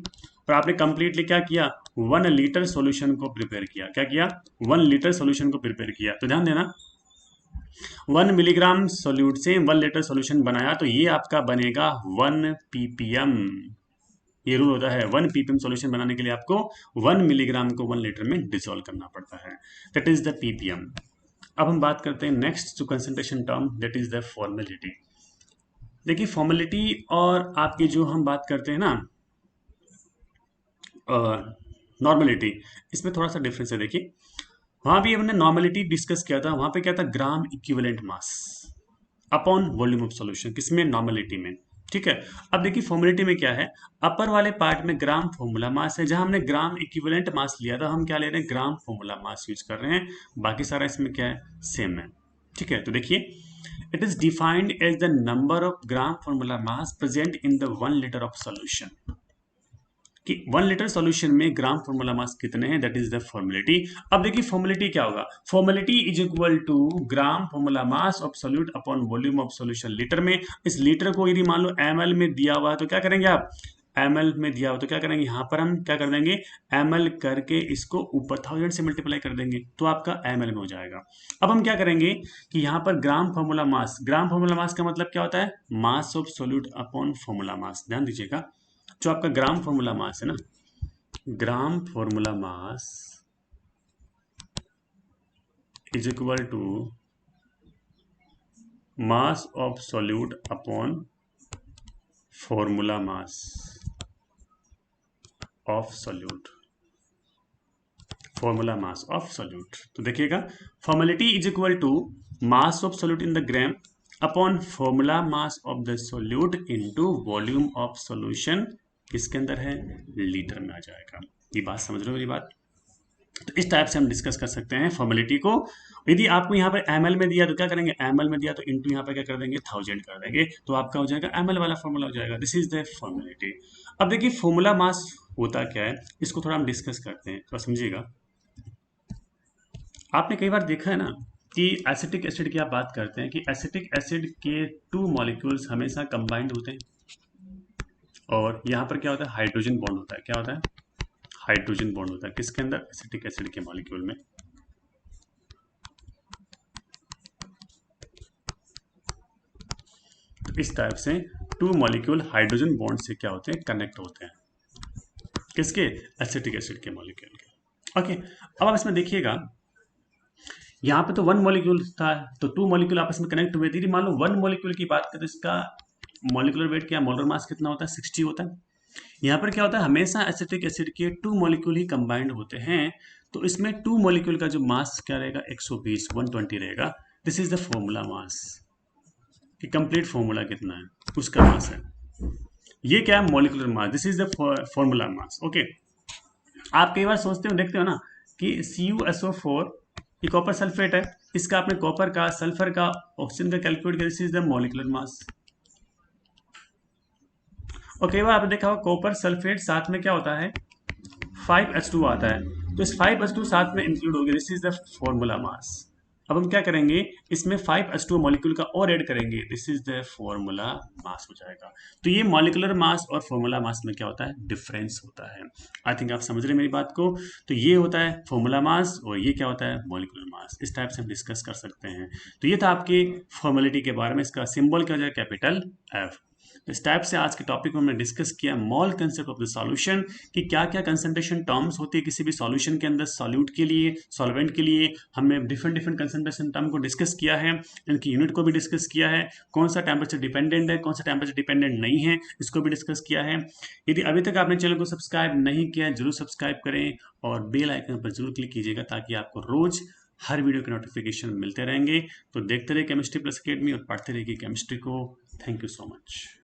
Speaker 1: और आपने कंप्लीटली क्या किया 1 लीटर सॉल्यूशन को प्रिपेयर किया। क्या किया 1 लीटर सॉल्यूशन को प्रिपेयर किया। तो ध्यान देना 1 मिलीग्राम सॉल्यूट से 1 लीटर सॉल्यूशन बनाया, तो ये आपका बनेगा 1 ppm। ये रूल होता है 1 ppm सॉल्यूशन बनाने के लिए आपको 1 मिलीग्राम को 1 लीटर में डिसॉल्व करना पड़ता है, दैट इज द ppm। अब हम बात करते हैं नेक्स्ट जो concentration term, that is the formality. देखिए फॉर्मेलिटी और आपकी जो हम बात करते हैं ना नॉर्मेलिटी, इसमें थोड़ा सा डिफरेंस है। देखिए वहां भी हमने नॉर्मेलिटी डिस्कस किया था, वहां पे क्या था gram equivalent mass upon volume of solution, किसमें नॉर्मेलिटी में, ठीक है। अब देखिए फॉर्मेलिटी में क्या है, अपर वाले पार्ट में ग्राम फॉर्मूला मास है, जहां हमने ग्राम इक्विवेलेंट मास लिया था, हम क्या ले रहे हैं ग्राम फॉर्मूला मास यूज कर रहे हैं, बाकी सारा इसमें क्या है सेम है, ठीक है। तो देखिए it is defined as the number of gram formula mass present in the 1 liter of solution, कि 1 लीटर सॉल्यूशन में ग्राम फॉर्मूला मास कितने हैं, दैट इज द फॉर्मेलिटी। अब देखिए फॉर्मेलिटी क्या होगा, formality is equal to gram formula mass of solute upon volume of solution litre में। इस लीटर को यदि मान लो एमएल में दिया हुआ है तो क्या करेंगे आप, एमएल में दिया हो तो क्या करेंगे, यहाँ पर हम क्या कर देंगे एमएल करके इसको ऊपर 1000 से मल्टीप्लाई कर देंगे, तो आपका एमएल में हो जाएगा। अब हम क्या करेंगे कि यहाँ पर ग्राम फॉर्मूला मास, ग्राम फॉर्मूला मास का मतलब क्या होता है mass of solute upon formula mass. ध्यान दीजिएगा जो आपका ग्राम फॉर्मूला मास है ना, gram formula mass is equal to mass of solute upon formula mass of solute, formula mass of solute. तो देखिएगा formality is equal to mass of solute in the gram upon formula mass of the solute into volume of solution, किसके अंदर है litre में आ जाएगा। ये बात समझ रहे हो मेरी बात। तो इस टाइप से हम डिस्कस कर सकते हैं फॉर्मेलिटी को। यदि आपको यहाँ पर एमएल में दिया तो क्या करेंगे, एमएल में दिया तो इंटू यहाँ पर क्या कर देंगे 1000 कर देंगे, तो आपका हो जाएगा एमएल वाला फॉर्मूला हो जाएगा। This is the formality. अब देखिए फॉर्मूला मास होता क्या है, इसको थोड़ा हम डिस्कस करते हैं, तो समझिएगा। आपने कई बार देखा है ना कि एसिटिक एसिड की आप बात करते हैं कि एसिटिक एसिड के 2 मॉलिक्यूल्स हमेशा कंबाइंड होते हैं, और यहाँ पर क्या होता है हाइड्रोजन बॉन्ड होता है। क्या होता है हाइड्रोजन बॉन्ड होता है किसके अंदर, एसिटिक एसिड के मॉलिक्यूल में। तो इस टाइप से 2 मॉलिक्यूल हाइड्रोजन बॉन्ड से क्या होते हैं कनेक्ट होते हैं, किसके एसिटिक एसिड के मॉलिक्यूल के। ओके अब आप इसमें देखिएगा यहाँ पे तो 1 मॉलिक्यूल था, तो 2 मॉलिक्यूल आपस में कनेक्ट हुए थे। मान लो 1 मॉलिक्यूल की बात करें तो इसका मॉलिक्यूलर वेट क्या, मोलर मास कितना होता है, 60 होता है। यहाँ पर क्या होता है, हमेशा एसिटिक एसिड के 2 मॉलिक्यूल ही कंबाइंड होते हैं, तो इसमें 2 मॉलिक्यूल का जो मास क्या रहेगा, 120 120 रहेगा। This is the formula mass, कि कंप्लीट फॉर्मूला कितना है उसका मास है। ये क्या है, molecular mass, this is the formula mass. Okay, आप कई बार सोचते हो, देखते हो ना कि CuSO4 ये कॉपर सल्फेट है, इसका आपने कॉपर का, सल्फर का, ऑक्सीजन का कैलकुलेट किया, this is the molecular mass. और कई बार आपने देखा होगा कॉपर सल्फेट साथ में क्या होता है, 5H2 आता है, तो इस 5H2 साथ में इंक्लूड हो गया, this is the formula mass. अब हम क्या करेंगे, इसमें 5H2 मॉलिक्यूल का और ऐड करेंगे, this is the formula mass हो जाएगा। तो ये मॉलिक्यूलर मास और फॉर्मूला मास में क्या होता है, डिफरेंस होता है। आई थिंक आप समझ रहे हैं मेरी बात को। तो ये होता है फॉर्मूला मास और ये क्या होता है, मॉलिक्यूलर मास। इस टाइप से हम डिस्कस कर सकते हैं। तो ये था आपकी फॉर्मेलिटी के बारे में, इसका सिंबल क्या हो जाए, कैपिटल F। तो इस टाइप से आज के टॉपिक में हमने डिस्कस किया mall concept of the solution, कि क्या क्या कंसंट्रेशन टर्म्स होती है किसी भी सॉल्यूशन के अंदर, सॉल्यूट के लिए, सॉल्वेंट के लिए। हमने डिफरेंट डिफरेंट कंसंट्रेशन टर्म को डिस्कस किया है, इनकी यूनिट को भी डिस्कस किया है, कौन सा टेम्परेचर डिपेंडेंट है, कौन सा टेम्परेचर डिपेंडेंट नहीं है, इसको भी डिस्कस किया है। यदि अभी तक आपने चैनल को सब्सक्राइब नहीं किया है, जरूर सब्सक्राइब करें और बेल आइकन पर जरूर क्लिक कीजिएगा, ताकि आपको रोज हर वीडियो के नोटिफिकेशन मिलते रहेंगे। तो देखते रहिए केमिस्ट्री प्लस अकेडमी और पढ़ते रहिए केमिस्ट्री को। Thank you so much.